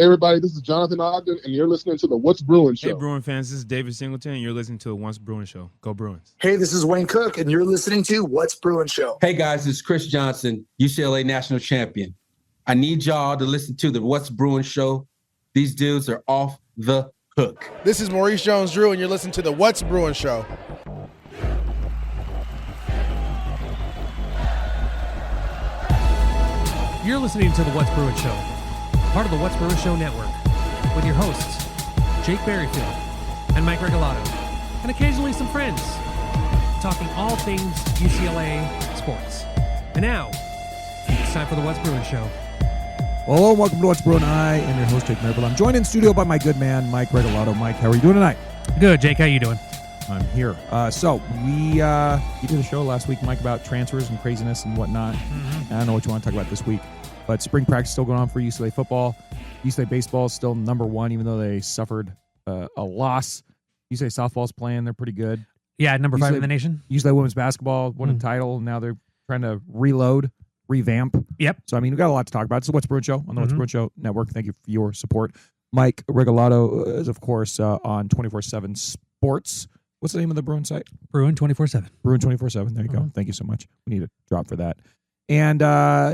Hey, everybody, this is Jonathan Ogden, and you're listening to the What's Bruin Show. Hey, Bruin fans, this is David Singleton, and you're listening to the What's Bruin Show. Go Bruins. Hey, this is Wayne Cook, and you're listening to What's Bruin Show. Hey, guys, it's Chris Johnson, UCLA national champion. I need y'all to listen to the What's Bruin Show. These dudes are off the hook. This is Maurice Jones-Drew, and you're listening to the What's Bruin Show. You're listening to the What's Bruin Show, part of the What's Bruin Show network, with your hosts, Jake Berryfield and Mike Regalado, and occasionally some friends, talking all things UCLA sports. And now, it's time for the What's Bruin Show. Well, hello and welcome to What's Bruin. I am your host, Jake Berryfield. I'm joined in studio by my good man, Mike Regalado. Mike, how are you doing tonight? Good, Jake. How you doing? I'm here. So we did a show last week, Mike, about transfers and craziness and whatnot. I don't know what you want to talk about this week, but spring practice is still going on for UCLA football. UCLA baseball is still number one, even though they suffered a loss. UCLA softball's playing; they're pretty good. Yeah, number 5 in the nation. UCLA women's basketball won a title. Now they're trying to revamp. Yep. So I mean, we've got a lot to talk about. It's the What's Bruin Show on the What's Bruin Show network. Thank you for your support. Mike Regalado is, of course, on 24/7 Sports. What's the name of the Bruin site? Bruin 24/7. Bruin 24/7. There you go. Thank you so much. We need a drop for that. And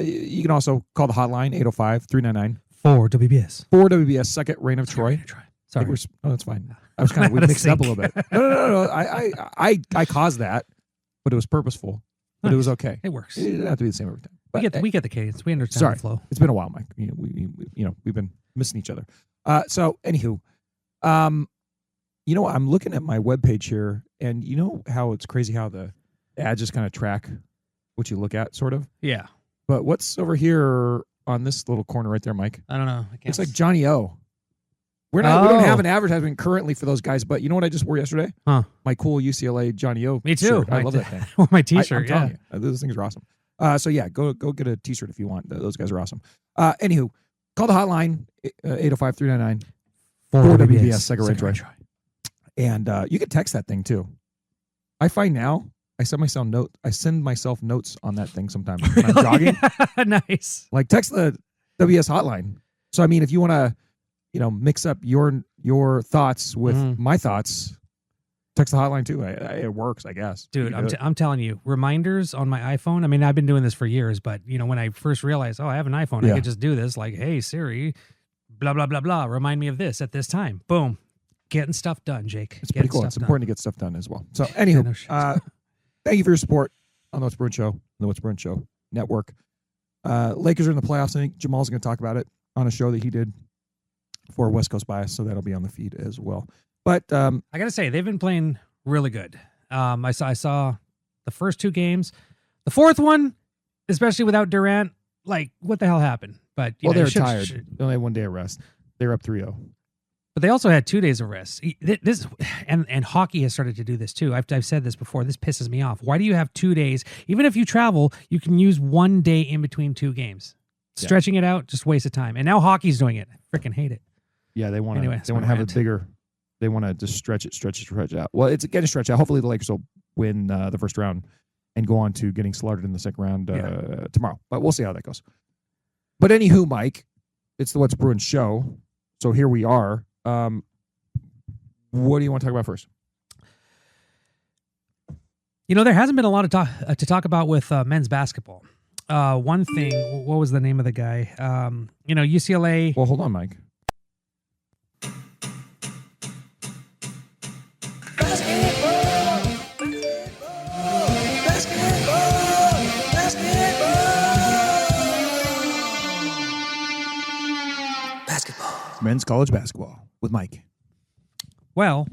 you can also call the hotline, 805-399. 4WBS. 4WBS, second reign of Troy. Sorry. Oh, that's fine. I was kind of, we mixed it up a little bit. No. I caused that, but it was purposeful. But it was okay. It works. It didn't have to be the same every time. But, We get the cadence. We understand sorry, the flow. It's been a while, Mike. We've been missing each other. So, anywho, I'm looking at my webpage here, and you know how it's crazy how the ads just kind of track what you look at, sort of? Yeah. But what's over here on this little corner right there, Mike? I don't know. It's like Johnny O. We don't have an advertisement currently for those guys, but you know what I just wore yesterday? Huh. My cool UCLA Johnny O Me too. shirt. I love that thing. My t-shirt, I'm telling you, those things are awesome. So yeah, go get a t-shirt if you want. Those guys are awesome. Anywho, call the hotline, 805-399. 4WBS, second rate Troy. And you can text that thing too. I find now I send myself notes on that thing sometimes when I'm jogging. Nice. Like text the WS hotline. So I mean, if you want to, mix up your thoughts with my thoughts, text the hotline too. It works, I guess. Dude, I'm telling you, reminders on my iPhone. I mean, I've been doing this for years, but when I first realized, I have an iPhone, I could just do this. Like, hey Siri, blah blah blah blah, remind me of this at this time. Boom, getting stuff done, Jake. It's pretty cool. It's important to get stuff done as well. So, anywho, thank you for your support on the What's Bruin Show, the What's Bruin Show network. Lakers are in the playoffs. I think Jamal's going to talk about it on a show that he did for West Coast Bias, so that'll be on the feed as well. But I got to say, they've been playing really good. I saw the first 2 games. The fourth one, especially without Durant, like, what the hell happened? But they were tired. They only had 1 day of rest. They were up 3-0. But they also had 2 days of rest. And hockey has started to do this too. I've said this before. This pisses me off. Why do you have 2 days? Even if you travel, you can use 1 day in between 2 games. Stretching it out, just waste of time. And now hockey's doing it. I freaking hate it. Yeah, they want to have it bigger. They want to just stretch it out. Well, it's getting stretched out. Hopefully the Lakers will win the first round and go on to getting slaughtered in the second round tomorrow. But we'll see how that goes. But anywho, Mike, it's the What's Bruin Show. So here we are. What do you want to talk about first? There hasn't been a lot to talk about with men's basketball. One thing, what was the name of the guy? UCLA. Well, hold on, Mike. Men's college basketball with Mike. Well,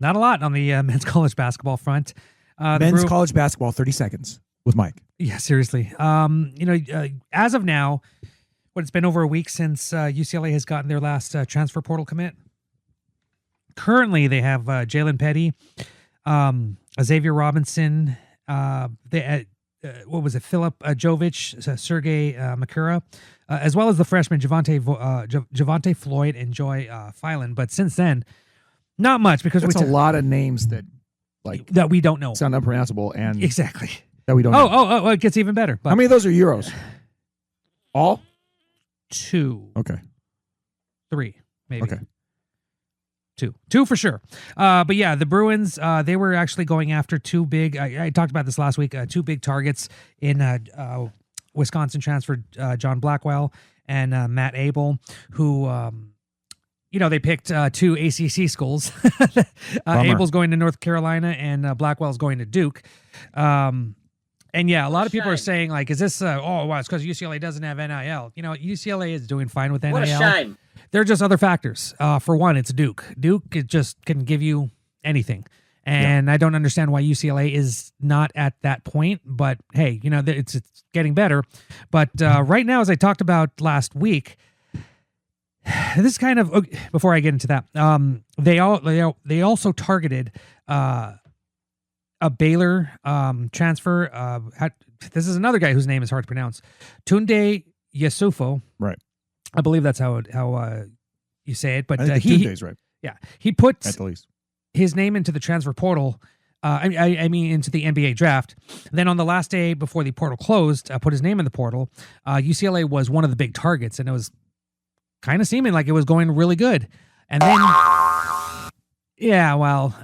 not a lot on the men's college basketball front. Men's college basketball, 30 seconds with Mike. Yeah, seriously. As of now, it's been over a week since UCLA has gotten their last transfer portal commit. Currently, they have Jalen Petty, Xavier Robinson, Philip Jovic, Sergey Makura, as well as the freshman Javante Floyd and Joy Filan. But since then, not much because it's a lot of names that we don't know, sound unpronounceable, and exactly that we don't know. Oh, it gets even better. But how many of those are Euros? All? 2. Okay. 3, maybe. Okay. 2 for sure. But yeah, the Bruins, they were actually going after 2 big, I talked about this last week, 2 big targets in Wisconsin transfer John Blackwell and Matt Abel, who, they picked 2 ACC schools. Abel's going to North Carolina and Blackwell's going to Duke. And yeah, a lot of people are saying, like, is this, it's because UCLA doesn't have NIL. UCLA is doing fine with NIL. What a shame. There are just other factors. For one, it's Duke. Duke it just can give you anything. And I don't understand why UCLA is not at that point. But, hey, it's getting better. But right now, as I talked about last week, this is kind of, before I get into that, they also targeted a Baylor transfer. This is another guy whose name is hard to pronounce. Tunde Yesufo. Right. I believe that's how you say it. But I think Tunde's right. Yeah, he put At the least. his name into the transfer portal. I mean, into the NBA draft. Then on the last day before the portal closed, put his name in the portal. UCLA was one of the big targets, and it was kind of seeming like it was going really good. And then, yeah, well,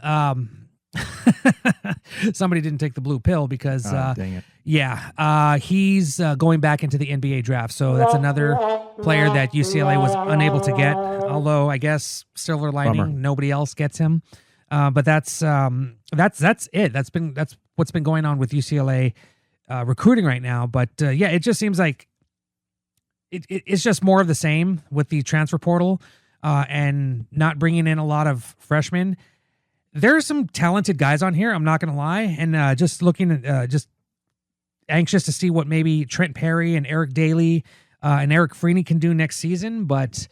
somebody didn't take the blue pill because, dang it. yeah, he's going back into the NBA draft. So that's another player that UCLA was unable to get. Although I guess silver lining, Bummer. nobody else gets him. But that's it. That's what's been going on with UCLA recruiting right now. But yeah, it just seems like it's just more of the same with the transfer portal and not bringing in a lot of freshmen. There's some talented guys on here. I'm not going to lie, and just looking at just anxious to see what maybe Trent Perry and Eric Daly and Eric Freeney can do next season. But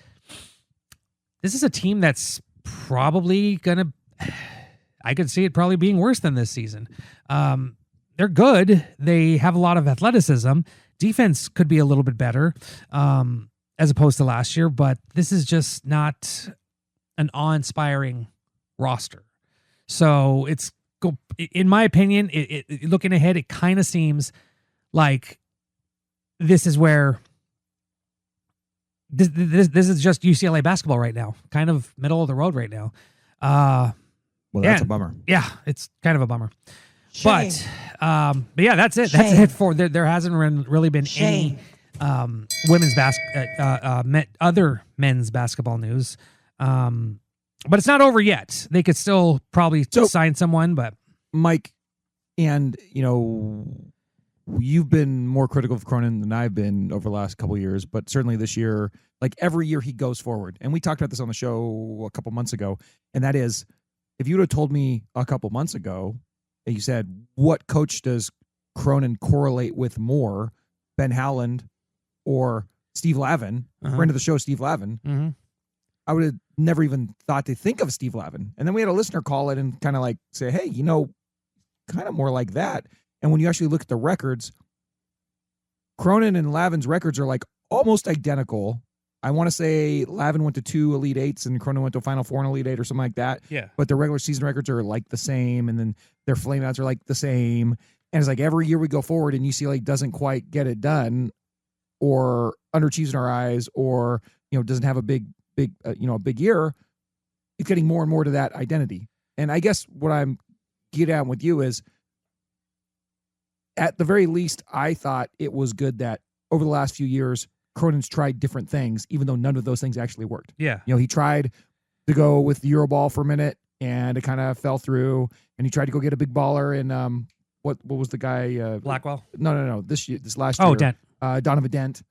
this is a team that's probably gonna. I could see it probably being worse than this season. They're good. They have a lot of athleticism. Defense could be a little bit better as opposed to last year, but this is just not an awe-inspiring roster. So it's, in my opinion, looking ahead, it kind of seems like this is where this is just UCLA basketball right now, kind of middle of the road right now. Well, that's a bummer. Yeah, it's kind of a bummer. Shame. But yeah, that's it. That's it for there hasn't really been any women's other men's basketball news. But it's not over yet. They could still probably sign someone, but Mike, and you've been more critical of Cronin than I've been over the last couple of years, but certainly this year, like every year he goes forward. And we talked about this on the show a couple months ago, and that is, if you would have told me a couple months ago, and you said, what coach does Cronin correlate with more, Ben Howland or Steve Lavin, friend of the show, Steve Lavin, I would have never even thought to think of Steve Lavin. And then we had a listener call it and kind of like say, hey, kind of more like that. And when you actually look at the records, Cronin and Lavin's records are like almost identical. I want to say Lavin went to 2 Elite Eights and Cronin went to a Final Four and Elite Eight or something like that. Yeah. But their regular season records are like the same, and then their flameouts are like the same. And it's like every year we go forward and UCLA doesn't quite get it done, or underachieves in our eyes, or doesn't have a big year. It's getting more and more to that identity. And I guess what I'm getting at with you is, at the very least, I thought it was good that over the last few years, Cronin's tried different things, even though none of those things actually worked. Yeah. He tried to go with the Euroball for a minute, and it kind of fell through. And he tried to go get a big baller in what was the guy? Blackwell? No. This last year. Oh, Dent. Donovan Dent,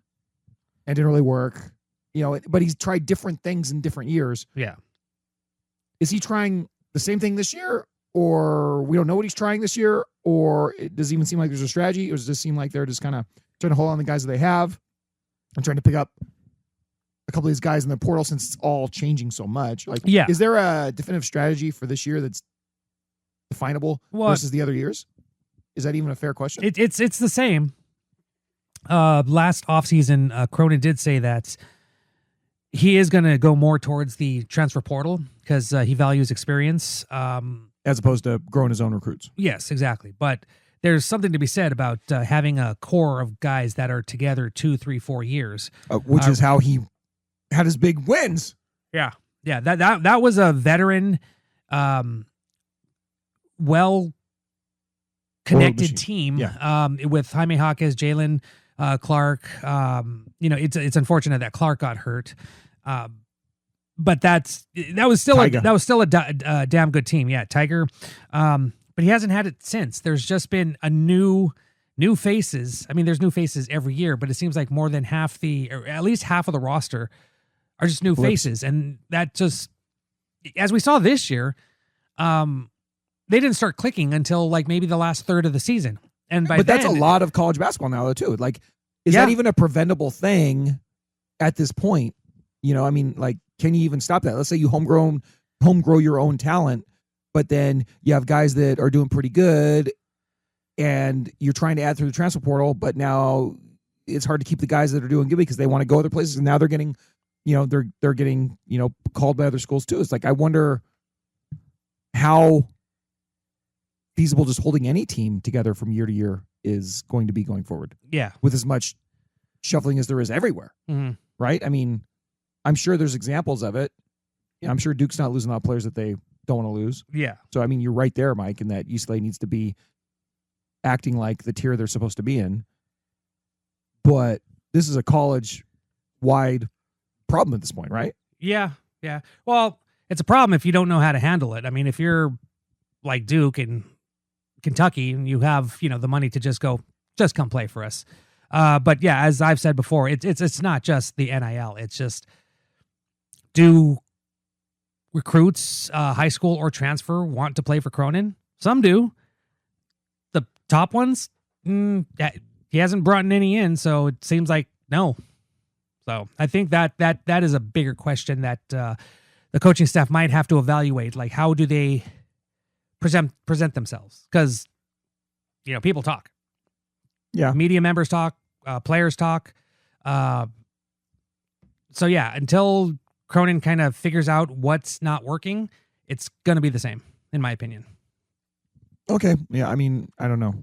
and didn't really work. But he's tried different things in different years. Yeah. Is he trying the same thing this year, or we don't know what he's trying this year, or does it even seem like there's a strategy, or does it just seem like they're just kind of trying to hold on the guys that they have and trying to pick up a couple of these guys in the portal since it's all changing so much? Like, is there a definitive strategy for this year that's definable versus the other years? Is that even a fair question? It's the same. Last offseason, Cronin did say that he is going to go more towards the transfer portal because he values experience. As opposed to growing his own recruits. Yes, exactly. But there's something to be said about having a core of guys that are together 2, 3, 4 years. Which is how he had his big wins. Yeah. That was a veteran, well connected team. Yeah. With Jaime Jaquez, Jalen Clark. It's unfortunate that Clark got hurt. But that was still a damn good team. Yeah, Tiger. But he hasn't had it since. There's just been a new faces. I mean, there's new faces every year, but it seems like more than at least half of the roster are just new faces. And that just, as we saw this year, they didn't start clicking until like maybe the last third of the season. And but that's a lot of college basketball now, though, too. Like, is that even a preventable thing at this point? I mean, like, can you even stop that? Let's say you homegrow your own talent, but then you have guys that are doing pretty good and you're trying to add through the transfer portal, but now it's hard to keep the guys that are doing good because they want to go other places. And now they're getting, they're getting, called by other schools too. It's like, I wonder how feasible just holding any team together from year to year is going to be going forward. Yeah. With as much shuffling as there is everywhere. Mm-hmm. Right. I mean, I'm sure there's examples of it. I'm sure Duke's not losing a lot of players that they don't want to lose. Yeah. So, I mean, you're right there, Mike, in that UCLA needs to be acting like the tier they're supposed to be in. But this is a college-wide problem at this point, right? Yeah. Well, it's a problem if you don't know how to handle it. I mean, if you're like Duke and Kentucky and you have, the money to just come play for us. But yeah, as I've said before, it's not just the NIL. It's just, do recruits, high school or transfer, want to play for Cronin? Some do. The top ones, he hasn't brought any in, so it seems like no. So I think that is a bigger question that the coaching staff might have to evaluate. Like, how do they present themselves? Because people talk. Yeah, media members talk, players talk. So yeah, until Cronin kind of figures out what's not working, it's going to be the same, in my opinion. Okay. Yeah. I mean, I don't know.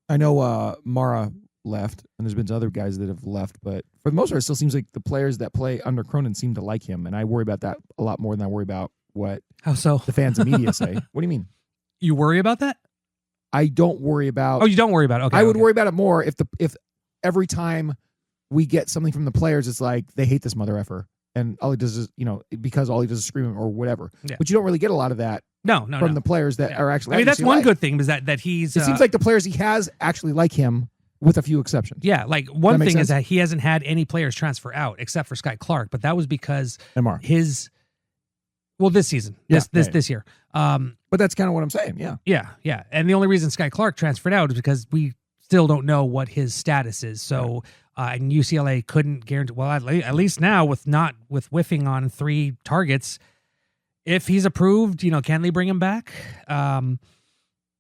I know Mara left, and there's been other guys that have left, but for the most part, it still seems like the players that play under Cronin seem to like him, and I worry about that a lot more than I worry about what the fans and media say. What do you mean? You worry about that? I don't worry about. Oh, you don't worry about it. Okay. I would worry about it more if every time we get something from the players, it's like they hate this mother effer, and all he does is because all he does is scream or whatever. Yeah. But you don't really get a lot of that. No, from the players that are actually. I mean, that's one good thing is that he's. It seems like the players he has actually like him, with a few exceptions. Yeah, like one thing is that he hasn't had any players transfer out except for Sky Clark, but that was because this season, this year. But that's kind of what I'm saying. Yeah. Yeah. And the only reason Sky Clark transferred out is because we still don't know what his status is. So, and UCLA couldn't guarantee. Well, at least now with whiffing on 3 targets, if he's approved, can they bring him back?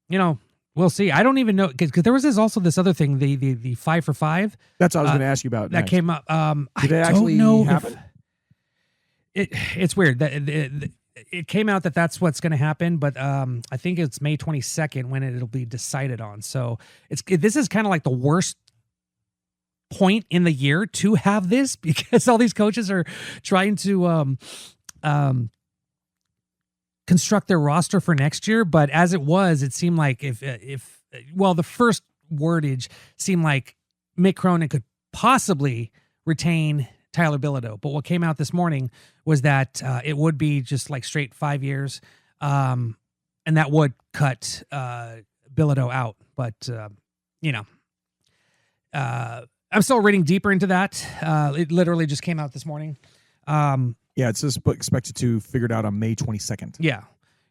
We'll see. I don't even know because there was also this other thing, the 5 for 5. That's what I was going to ask you about. That came up. Did it actually happen? It's weird that it came out that that's what's going to happen, but I think it's May 22nd when it'll be decided on. So this is kind of like the worst point in the year to have this because all these coaches are trying to construct their roster for next year. But as it was, it seemed like if the first wordage seemed like Mick Cronin could possibly retain Tyler Bilodeau. But what came out this morning was that it would be just like straight 5 years. And that would cut Bilodeau out. But, I'm still reading deeper into that. It literally just came out this morning. Yeah, it's just expected to figure it out on May 22nd. Yeah.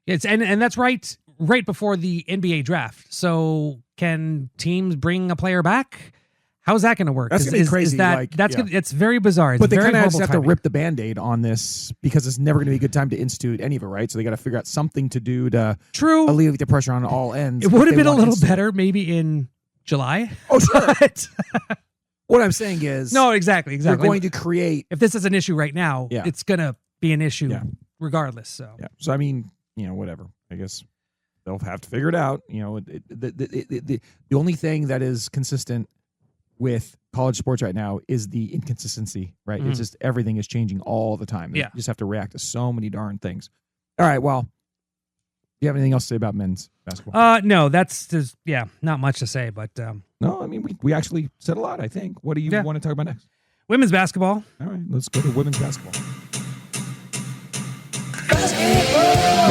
And that's right before the NBA draft. So can teams bring a player back? How's that going to work? That's going to be crazy. It's very bizarre. But they kind of have to rip the Band-Aid on this because it's never going to be a good time to institute any of it, right? So they got to figure out something to do to alleviate the pressure on all ends. It would have been a little better maybe in July. Oh, sure. What I'm saying is... No, exactly. They're going to create... If this is an issue right now, it's going to be an issue regardless. So So, I mean, whatever. I guess they'll have to figure it out. The only thing that is consistent with college sports right now is the inconsistency, right? Mhm. It's just everything is changing all the time. Yeah. You just have to react to so many darn things. All right, well, do you have anything else to say about men's basketball? No, there's not much to say, but No, I mean, we actually said a lot, I think. What do you want to talk about next? women's basketball. All right, let's go to women's basketball.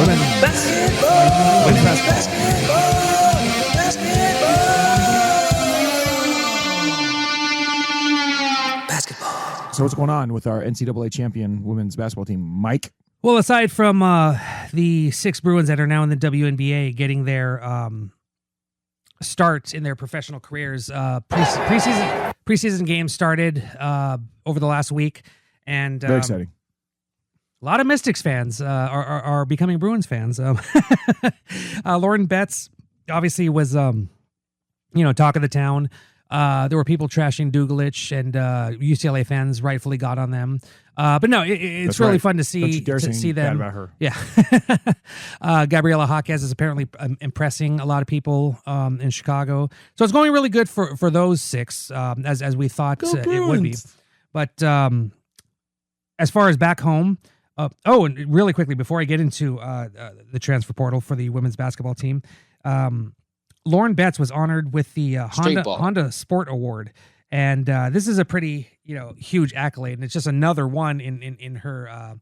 Women's basketball. So what's going on with our NCAA champion women's basketball team, Mike? Well, aside from the 6 Bruins that are now in the WNBA getting their start in their professional careers, preseason games started over the last week, and Very exciting. a lot of Mystics fans are becoming Bruins fans. Lauren Betts obviously was talk of the town. There were people trashing Dugalich, and UCLA fans rightfully got on them. But no, it's That's really right. fun to Don't you dare see bad them. about her. Yeah. Gabriela Jaquez is apparently impressing a lot of people in Chicago. So it's going really good for those 6, as we thought it would be. But as far as back home, and really quickly, before I get into the transfer portal for the women's basketball team, Lauren Betts was honored with the Honda Sport Award. And this is a pretty, huge accolade, and it's just another one in her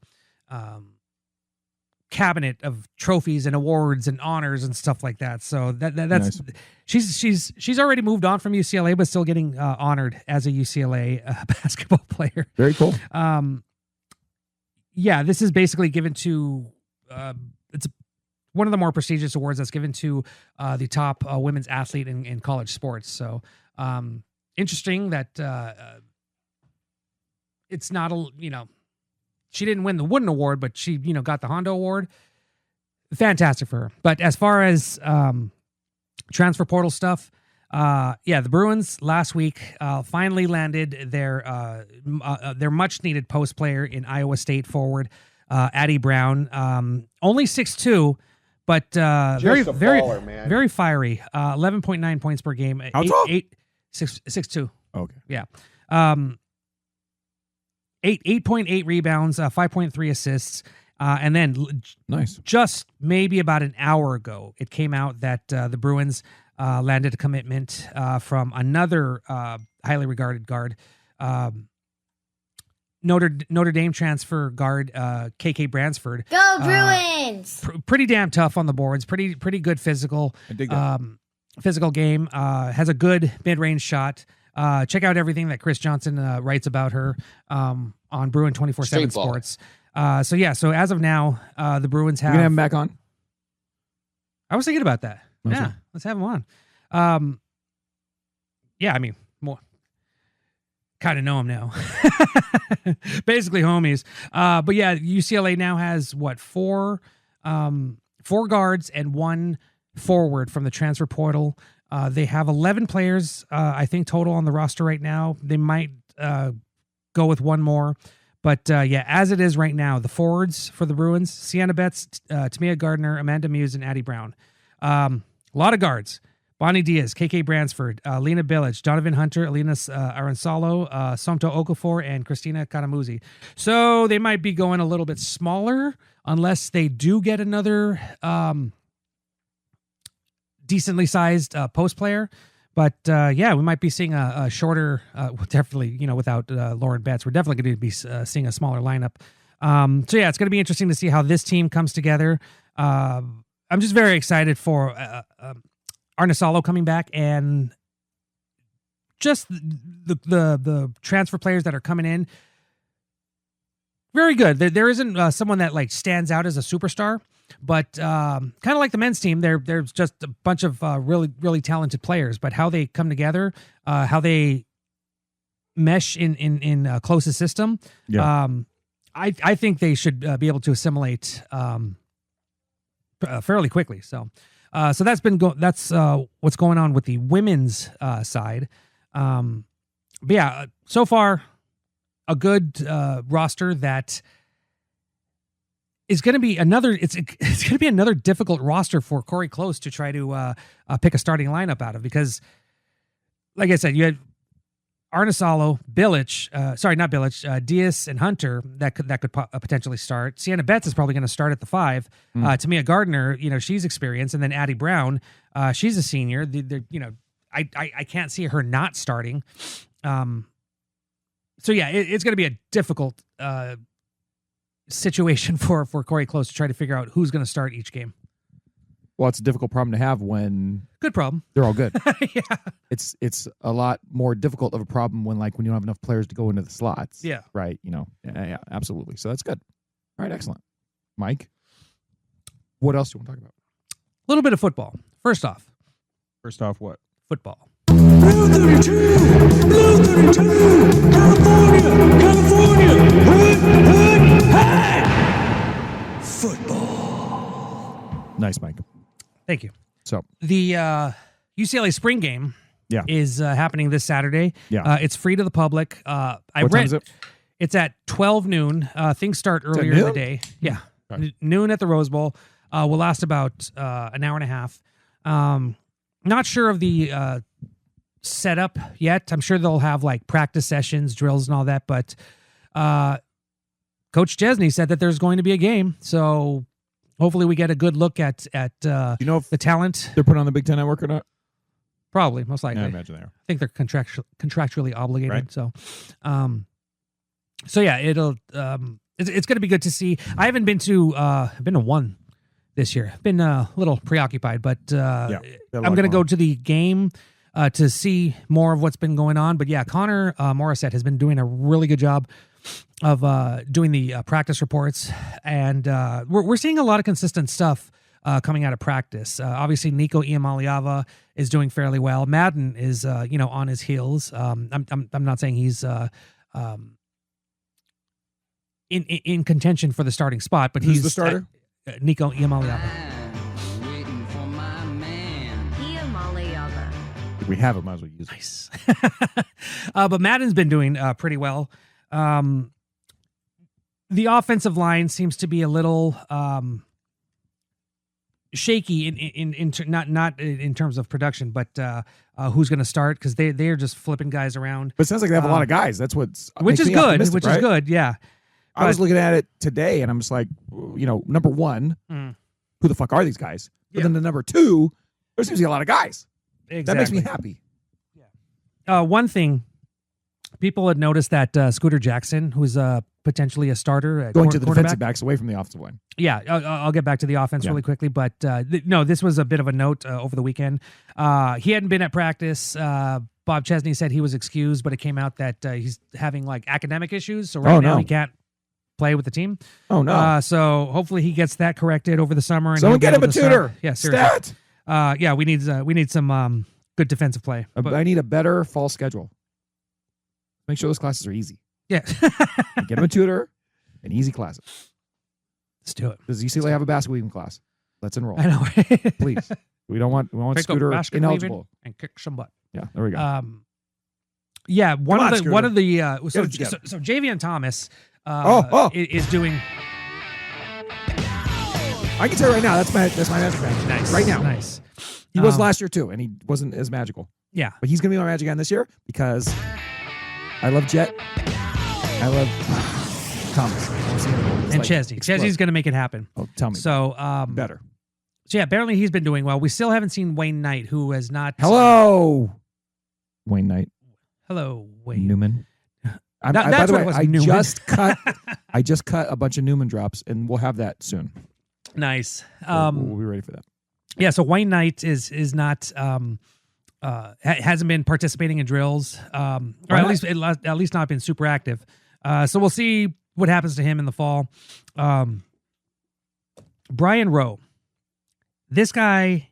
cabinet of trophies and awards and honors and stuff like that. So that's Nice. she's already moved on from UCLA, but still getting honored as a UCLA basketball player. Very cool. This is basically given to it's one of the more prestigious awards that's given to the top women's athlete in college sports. So interesting that it's not she didn't win the Wooden Award, but she got the Honda Award. Fantastic for her. But as far as transfer portal stuff, the Bruins last week finally landed their much needed post player in Iowa State forward Addie Brown. Only 6'2", but very very fiery. 11.9 points per game. How tall? 6'2". Okay. Yeah. 8.8 rebounds, 5.3 assists. And then Nice. just maybe about an hour ago, it came out that the Bruins landed a commitment from another highly regarded guard, Notre Dame transfer guard KK Bransford. Go Bruins! Pretty damn tough on the boards. Pretty good physical. I dig that. Physical game. Has a good mid-range shot. Check out everything that Chris Johnson writes about her on Bruin 24/7 Sports. So as of now, the Bruins You have. gonna have him back on? I was thinking about that. Okay. Yeah, let's have him on. More. Kind of know him now. Basically homies. But yeah, UCLA now has four guards and 1 forward from the transfer portal. They have 11 players, I think, total on the roster right now. They might go with 1 more. But as it is right now, the forwards for the Bruins, Sienna Betts, Tamia Gardner, Amanda Muse, and Addie Brown. A lot of guards. Bonnie Diaz, KK Bransford, Lena Bilic, Donovan Hunter, Alina Aransalo, Somto Okafor, and Christina Kanamuzi. So they might be going a little bit smaller unless they do get another decently sized post player. But we might be seeing a shorter, definitely, without Lauren Betts, we're definitely going to be seeing a smaller lineup. It's going to be interesting to see how this team comes together. I'm just very excited for Arnasalo coming back, and just the transfer players that are coming in. Very good. There isn't someone that stands out as a superstar, but kind of like the men's team, there's just a bunch of really, really talented players. But how they come together, how they mesh in a closest system, I think they should be able to assimilate fairly quickly. So that's what's going on with the women's side. So far, a good roster that is going to be another. It's going to be another difficult roster for Corey Close to try to pick a starting lineup out of, because, like I said, you had Arnisalo, Bilic, sorry, not Bilic, Diaz and Hunter that could potentially start. Sienna Betts is probably going to start at the 5. Tamia Gardner, she's experienced, and then Addie Brown, she's a senior. I can't see her not starting. So yeah, it's going to be a difficult situation for Corey Close to try to figure out who's going to start each game. Well, it's a difficult problem to have when good problem. They're all good. Yeah, it's a lot more difficult of a problem when you don't have enough players to go into the slots. Yeah, right. Yeah, absolutely. So that's good. All right, excellent. Mike, what else do you want to talk about? A little bit of football. First off, what? Football. Blue 32, Blue 32, California, hood, hey! Football. Nice, Mike. Thank you. So the UCLA spring game is happening this Saturday. Yeah. It's free to the public. What time is it? It's at 12 noon. Things start earlier in the day. Yeah. Okay. Noon at the Rose Bowl. Will last about an hour and a half. Not sure of the setup yet. I'm sure they'll have like practice sessions, drills, and all that. But Coach Chesney said that there's going to be a game, so hopefully we get a good look at if the talent. They're put on the Big Ten Network or not? Probably, most likely. Yeah, I imagine they are. I think they're contractually obligated. Right. So yeah, it'll it's going to be good to see. I haven't been to I've been to one this year. Been a little preoccupied, but I'm going to go to the game to see more of what's been going on. But yeah, Connor Morissette has been doing a really good job of doing the practice reports, and we're seeing a lot of consistent stuff coming out of practice. Obviously, Nico Iamaleava is doing fairly well. Madden is on his heels. I'm not saying he's in contention for the starting spot, but he's the starter. Nico Iamaleava. If we have it, might as well use it. Nice. But Madden's been doing pretty well. The offensive line seems to be a little shaky not in terms of production, but who's going to start, because they're just flipping guys around. But it sounds like they have a lot of guys. That's what's which is good. Which is good. Yeah. I was looking at it today, and I'm just like, number one, who the fuck are these guys? But then the number two, there seems to be a lot of guys. Exactly. That makes me happy. Yeah. One thing, people had noticed that Scooter Jackson, who's potentially a starter, going to the defensive backs away from the offensive line. Yeah, I'll get back to the offense really quickly, but no, this was a bit of a note over the weekend. He hadn't been at practice. Bob Chesney said he was excused, but it came out that he's having like academic issues, so now he can't play with the team. Oh no! So hopefully he gets that corrected over the summer. And someone get him a tutor. Yeah, seriously. Stat. We need some good defensive play. I need a better fall schedule. Make sure those classes are easy. Yeah. Get him a tutor and easy classes. Let's do it. Does UCLA have a basket weaving class? Let's enroll. I know. Please. We want Scooter ineligible and kick some butt. Yeah, there we go. One of the so Javion Thomas is doing. I can tell you right now, that's my magic man. Nice. Right now. Nice. He was last year too, and he wasn't as magical. Yeah. But he's gonna be my magic man this year because I love Jet. I love Thomas. And Chesney. Chesney's gonna make it happen. Oh, tell me. So better. So yeah, apparently he's been doing well. We still haven't seen Wayne Knight, who has not. Hello, Wayne Knight. Hello, Wayne Newman. By the way, I just cut a bunch of Newman drops, and we'll have that soon. Nice. We'll be ready for that. Yeah. So Wayne Knight is not hasn't been participating in drills, or at least not been super active. So we'll see what happens to him in the fall. Brian Rowe. This guy,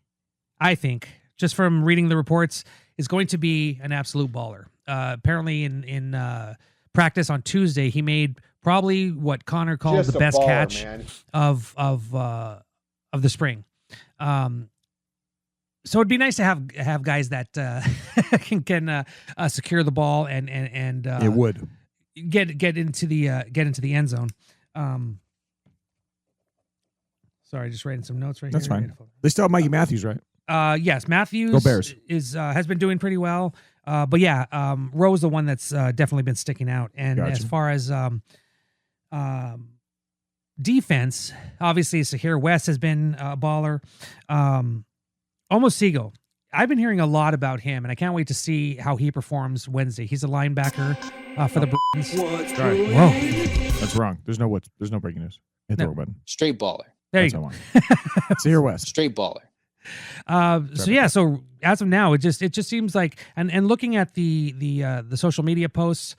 I think, just from reading the reports, is going to be an absolute baller. Apparently, in practice on Tuesday, he made probably what Connor called the best catch of the spring. So it'd be nice to have guys that can secure the ball and it would get into the end zone. Sorry, just writing some notes right That's here. That's fine. They still have Mikey Matthews, right? Yes, Matthews Go Bears. has been doing pretty well. But yeah, Rowe's the one that's definitely been sticking out. And Gotcha. as far as defense, obviously Sahir West has been a baller. Almost Seagull. I've been hearing a lot about him, and I can't wait to see how he performs Wednesday. He's a linebacker for the Bruins. Sorry. Whoa. That's wrong. There's no breaking news. Hit the No. wrong button. Straight baller. There you That's go. what I want. Sahir West. Straight baller. So as of now, it just seems like, and looking at the social media posts,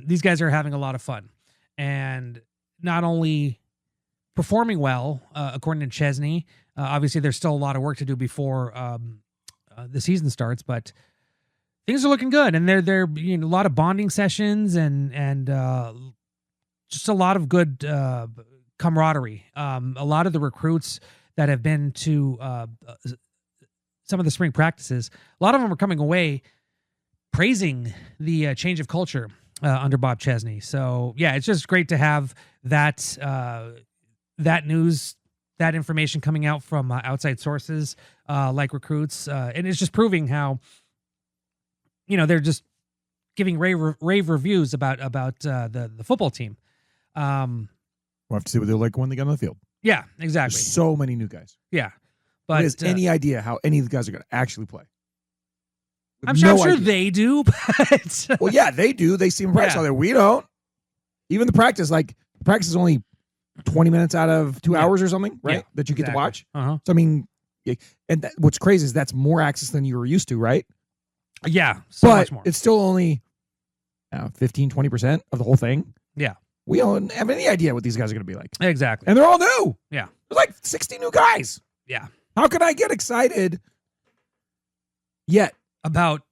these guys are having a lot of fun, and not only performing well, according to Chesney. Obviously, there's still a lot of work to do before the season starts, but things are looking good, and they're a lot of bonding sessions and just a lot of good camaraderie. A lot of the recruits that have been to some of the spring practices, a lot of them are coming away praising the change of culture under Bob Chesney. So yeah, it's just great to have that that news, that information coming out from outside sources like recruits, and it's just proving how they're just giving rave reviews about the football team. We'll have to see what they're like when they get on the field. Yeah, exactly. There's so many new guys. Yeah, But but has any idea how any of the guys are going to actually play? With I'm sure no idea. they do. But Well, yeah, they do. They see them practice Yeah. all day. We don't. Even the practice, is only 20 minutes out of 2 hours or something, right? Yeah, that you get to exactly. watch. Uh-huh. So, I mean, and what's crazy is that's more access than you were used to, right? Yeah, so but much more. it's still only 15, 20% of the whole thing. Yeah, We don't have any idea what these guys are going to be like. exactly. And they're all new. Yeah. There's like 60 new guys. Yeah, How could I get excited yet? about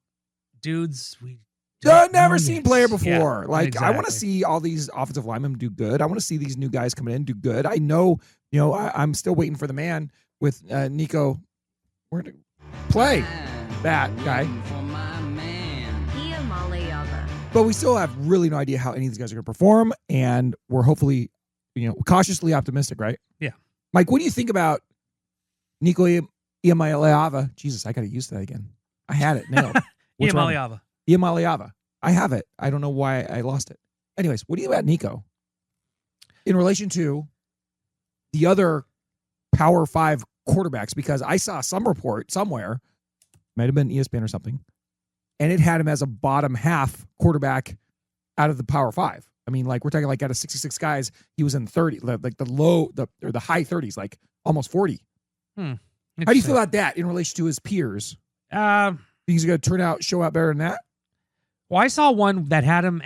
dudes we I've don't never know seen yet. player before. Yeah, I want to exactly. see all these offensive linemen do good. I want to see these new guys coming in do good. I know, I'm still waiting for the man with Nico. Where to play that guy? But we still have really no idea how any of these guys are going to perform, and we're hopefully, cautiously optimistic, right? Yeah. Mike, what do you think about Nico Iamaleava? Jesus, I got to use that again. I had it nailed. What's wrong? Iamaleava. Iamaleava. I have it. I don't know why I lost it. Anyways, what do you think about Nico in relation to the other Power 5 quarterbacks? Because I saw some report somewhere, might have been ESPN or something, and it had him as a bottom half quarterback out of the Power 5. I mean, we're talking out of 66 guys, he was in 30, like the high 30s, like almost 40. How do you feel about that in relation to his peers? Think he's going to show out better than that? Well, I saw one that had him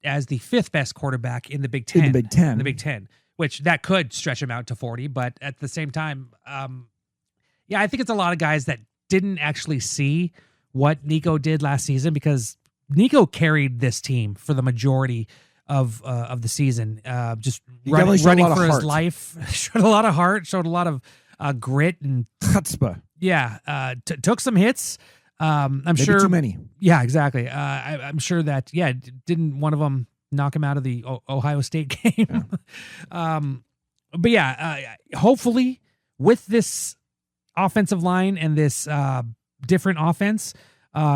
as the 5th best quarterback in the Big Ten. In the Big Ten. In the Big Ten, which that could stretch him out to 40, but at the same time, I think it's a lot of guys that didn't actually see what Nico did last season, because Nico carried this team for the majority of the season. Just definitely showed a running lot of for his heart. life, showed a lot of heart, showed a lot of grit, and Chutzpah. took some hits. I'm Maybe sure too many. Yeah, exactly. I'm sure that didn't one of them knock him out of the Ohio State game? But hopefully with this offensive line and this different offense,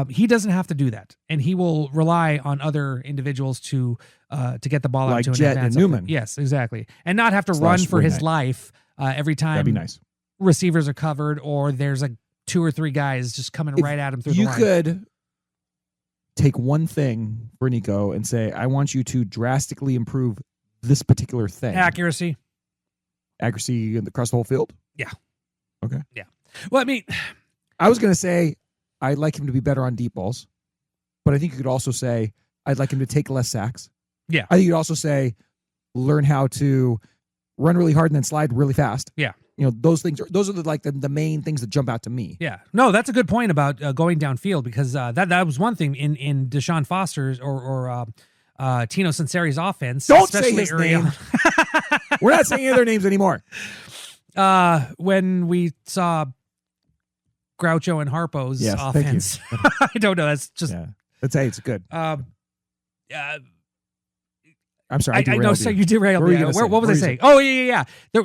he doesn't have to do that, and he will rely on other individuals to get the ball out Like to an Jet and advance. Newman. Yes, exactly, and not have to Slash run for his Renee. life every time That'd be nice. receivers are covered or there's 2 or 3 guys just coming If right at him through the You line. could take one thing for Nico and say, I want you to drastically improve this particular thing. Accuracy. Accuracy across the whole field? Yeah. Okay. Yeah. Well, I mean, I was going to say I'd like him to be better on deep balls, but I think you could also say I'd like him to take less sacks. Yeah. I think you could also say learn how to run really hard and then slide really fast. Yeah. Those things those are the main things that jump out to me. yeah. No, that's a good point about going downfield, because that was one thing in Deshaun Foster's or Tino Sinceri's offense. Don't say especially his early name. We're not saying any of their names anymore. on. When we saw Groucho and Harpo's Yes, thank you. offense. I don't know. That's just Yeah. Let's say it's good. I'm sorry. I know. So you derailed What were me. you gonna say? What was I saying? Oh, yeah. There,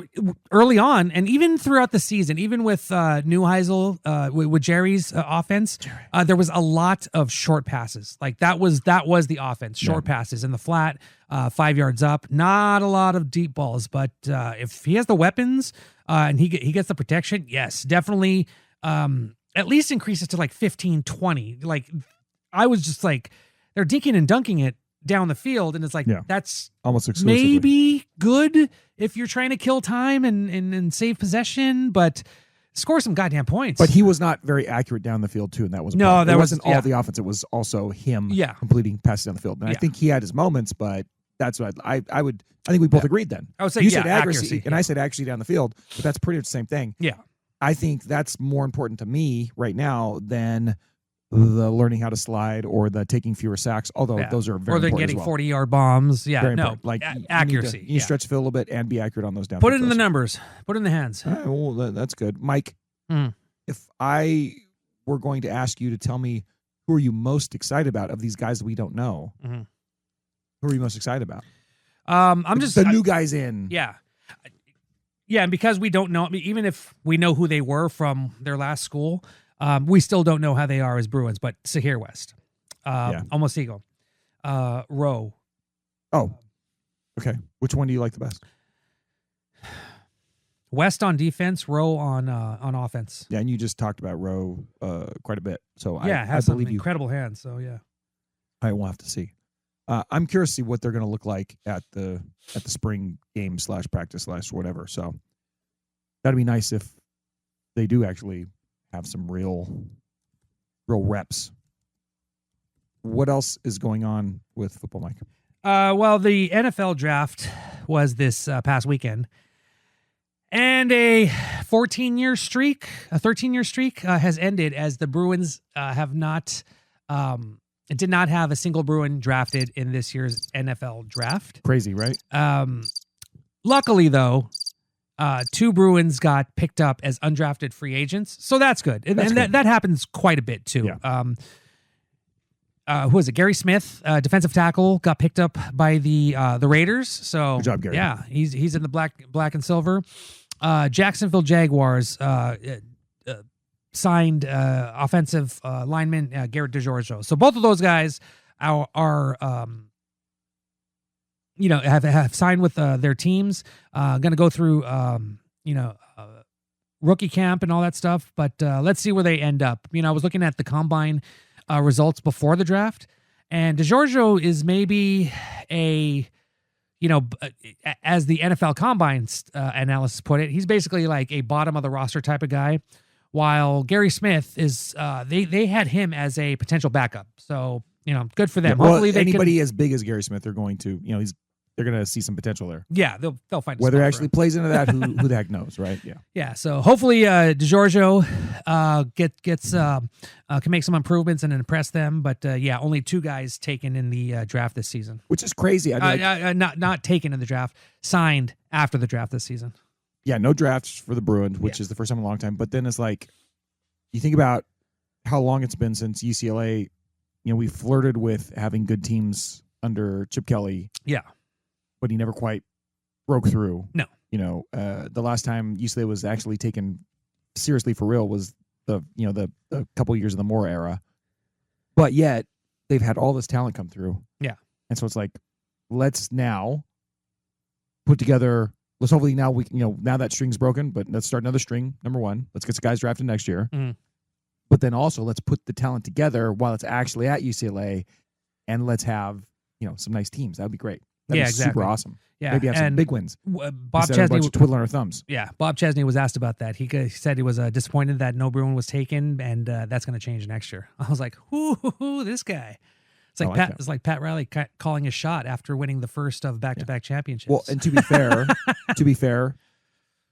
early on, and even throughout the season, even with Neuheisel, with Jerry's offense, there was a lot of short passes. Like that was the offense. Short passes in the flat, 5 yards up. Not a lot of deep balls, but if he has the weapons and he gets the protection, yes, definitely. At least increases to like 15, 20. Like I was just like, they're dinking and dunking it down the field, and it's like that's almost exclusively. Maybe good if you're trying to kill time and save possession, but score some goddamn points. But he was not very accurate down the field too, and that was a no, problem. that wasn't all yeah. the offense; it was also him Yeah. completing passes down the field. And I think he had his moments, but that's what I think we both agreed then. I would say you yeah, said accuracy, and I said accuracy down the field, but that's pretty much the same thing. Yeah, I think that's more important to me right now than the learning how to slide or the taking fewer sacks, although those are very or they're important getting as well. 40-yard bombs. Yeah, Very no, important. Like accuracy. You need to stretch the field a little bit and be accurate on those down. Put it in the numbers. Put it in the hands. All right, well, that's good, Mike. If I were going to ask you to tell me who are you most excited about of these guys that we don't know, who are you most excited about? I'm just the new guys in. Yeah. Yeah, and because we don't know, I mean, even if we know who they were from their last school, we still don't know how they are as Bruins. But Sahir West, Almost Eagle, Rowe. Oh, okay. Which one do you like the best? West on defense, Rowe on offense. Yeah, and you just talked about Rowe quite a bit. So yeah, I has some believe you. incredible hands. So yeah, I will have to see. I'm curious to see what they're going to look like at the spring game / practice / whatever. So that'd be nice if they do actually have some real reps. What else is going on with football, Mike? Well, the NFL draft was this past weekend, and a 13-year streak has ended as the Bruins did not have a single Bruin drafted in this year's NFL draft. Crazy, right? Luckily, though, 2 Bruins got picked up as undrafted free agents, so that's good. And that happens quite a bit too. Yeah. Who was it? Gary Smith, defensive tackle, got picked up by the Raiders. So good job, Gary. Yeah, he's in the black and silver. Jacksonville Jaguars signed offensive lineman Garrett DeGiorgio. So both of those guys are have signed with their teams. Going to go through rookie camp and all that stuff. But let's see where they end up. I was looking at the combine results before the draft, and DeGiorgio is maybe as the NFL combine analysis put it, he's basically like a bottom of the roster type of guy. While Gary Smith is, they had him as a potential backup. So, good for them. Yeah, well, hopefully anybody as big as Gary Smith, they're going to, they're going to see some potential there. Yeah, they'll find a whether spot it actually plays into that. Who the heck knows, right? Yeah. Yeah. So hopefully, DeGiorgio can make some improvements and impress them. But only 2 guys taken in the draft this season, Which is crazy. not taken in the draft, signed after the draft this season. Yeah, no drafts for the Bruins, which is the first time in a long time. But then it's like, you think about how long it's been since UCLA, we flirted with having good teams under Chip Kelly. Yeah. But he never quite broke through. No. The last time UCLA was actually taken seriously for real was the couple years of the Moore era. But yet, they've had all this talent come through. Yeah. And so it's like, let's now put together... Let's hopefully now now that string's broken, but let's start another string. Number 1, let's get some guys drafted next year. Mm-hmm. But then also let's put the talent together while it's actually at UCLA, and let's have some nice teams. That would be great. That'd be exactly. super awesome. Yeah, maybe have some big wins. Bob Chesney, a bunch Chesney of twiddling our thumbs. Yeah, Bob Chesney was asked about that. He said he was disappointed that no Bruin was taken, and that's going to change next year. I was like, "Whoo, this guy." It's like Pat Riley calling his shot after winning the first of back-to-back championships. Well, and to be fair,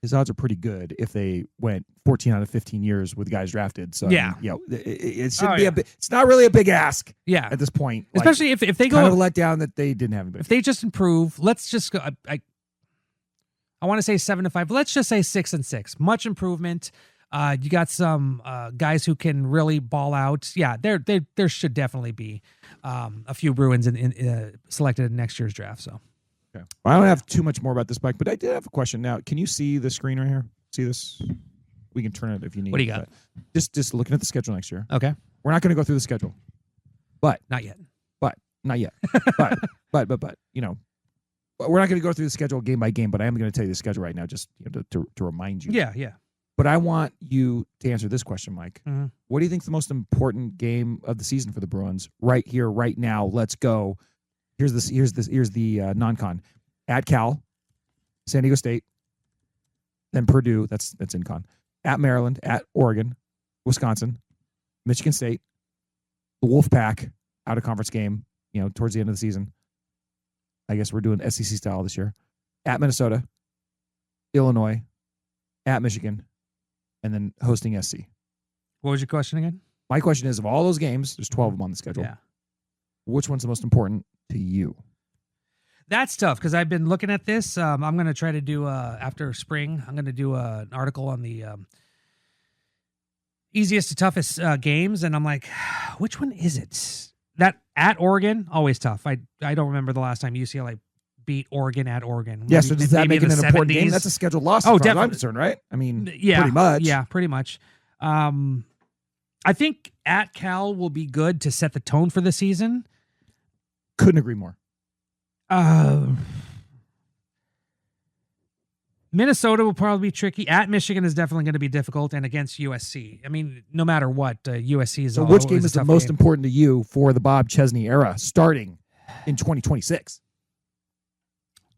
his odds are pretty good if they went 14 out of 15 years with guys drafted. So yeah, it should be it's not really a big ask. Yeah, at this point, especially if they go kind of a letdown that they didn't have. If they just improve, let's just go. I want to say 7-5, but let's just say 6-6. Much improvement. You got some guys who can really ball out. Yeah, there should definitely be a few Bruins selected in next year's draft. So Okay. Well, I don't have too much more about this bike, but I did have a question. Now, can you see the screen right here? See this? We can turn it if you need. What do you got? Just looking at the schedule next year. Okay. We're not going to go through the schedule, but Not yet. not yet. but you know, we're not going to go through the schedule game by game. But I am going to tell you the schedule right now, just to remind you. Yeah. But I want you to answer this question, Mike. Mm-hmm. What do you think is the most important game of the season for the Bruins? Right here, right now. Let's go. Here's the non-con. At Cal, San Diego State, then Purdue. That's in con. At Maryland, at Oregon, Wisconsin, Michigan State, the Wolfpack out of conference game. Towards the end of the season. I guess we're doing SEC style this year. At Minnesota, Illinois, at Michigan, and then hosting SC. What was your question again? My question is, of all those games, there's 12 of them on the schedule. Yeah. Which one's the most important to you? That's tough because I've been looking at this. I'm going to try to do, after spring, I'm going to do an article on the easiest to toughest games. And I'm like, which one is it? That at Oregon, always tough. I don't remember the last time UCLA beat Oregon at Oregon. Yeah, so does that make it an important game? That's a scheduled loss as far as definitely. I'm concerned, right? I mean, yeah, pretty much. Yeah, pretty much. I think at Cal will be good to set the tone for the season. Couldn't agree more. Minnesota will probably be tricky. At Michigan is definitely going to be difficult, and against USC. I mean, no matter what, USC is. So, which game is the most important to you for the Bob Chesney era, starting in 2026?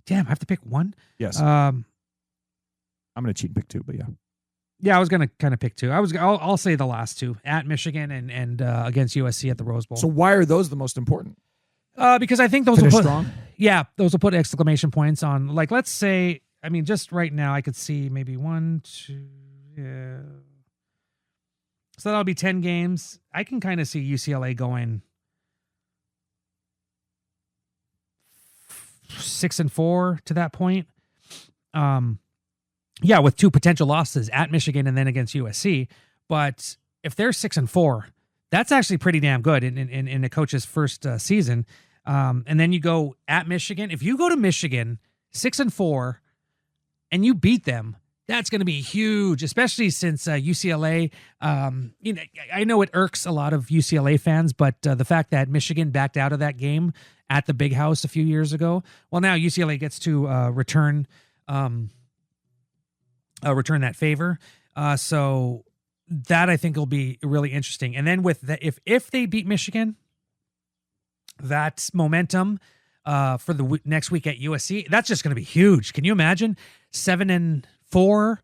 Damn, I have to pick one. Yes. I'm going to cheat and pick two, but yeah. Yeah, I was going to kind of pick two. I'll say the last two: at Michigan and against USC at the Rose Bowl. So, why are those the most important? Because I think those Finish will put strong? Yeah, those will put exclamation points on. Like, let's say. I mean, just right now, I could see maybe 1, 2, yeah. So that'll be 10 games. I can kind of see UCLA going 6-4 to that point. Yeah, with 2 potential losses at Michigan and then against USC. But if they're 6-4, that's actually pretty damn good in the coach's first season. And then you go at Michigan. If you go to Michigan 6-4. And you beat them, that's going to be huge, especially since UCLA, I know it irks a lot of UCLA fans, but the fact that Michigan backed out of that game at the Big House a few years ago, well, now UCLA gets to return that favor. So that I think will be really interesting. And then with if they beat Michigan, that momentum for the next week at USC, that's just going to be huge. Can you imagine 7-4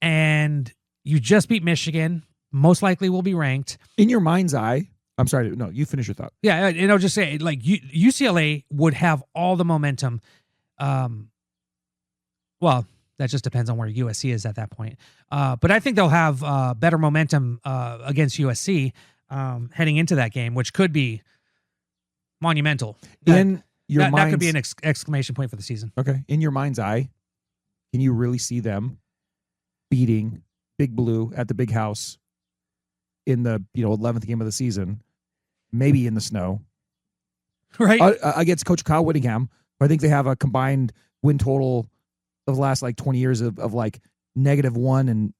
and you just beat Michigan, most likely will be ranked. In your mind's eye, I'm sorry, no, you finish your thought. Yeah, and I'll just say, like, UCLA would have all the momentum. Well, that just depends on where USC is at that point. But I think they'll have better momentum against USC heading into that game, which could be monumental. That could be an exclamation point for the season. Okay. In your mind's eye, can you really see them beating Big Blue at the Big House in the 11th game of the season, maybe in the snow, right? Against Coach Kyle Whittingham, I think they have a combined win total of the last like 20 years of like -1 and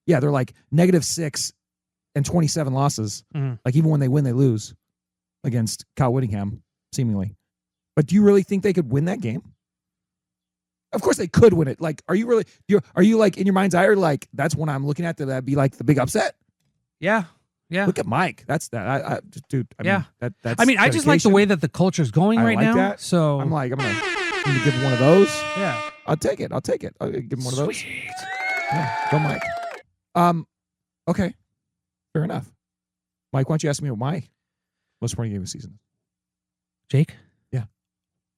they're like -6 and 27 losses. Mm-hmm. Like even when they win, they lose against Kyle Whittingham, seemingly. But do you really think they could win that game? Of course they could win it. Like, are you like in your mind's eye, or like that's when I'm looking at that'd be like the big upset? Yeah. Yeah. Look at Mike. That's that. Dude. Yeah. That's. I mean, I just like the way that the culture's going right now. That. So I'm gonna give him one of those. Yeah. I'll take it. I'll give him one of those. Yeah. Go Mike. Okay. Fair enough. Mike, why don't you ask me what my most important game of the season is? Jake? Yeah.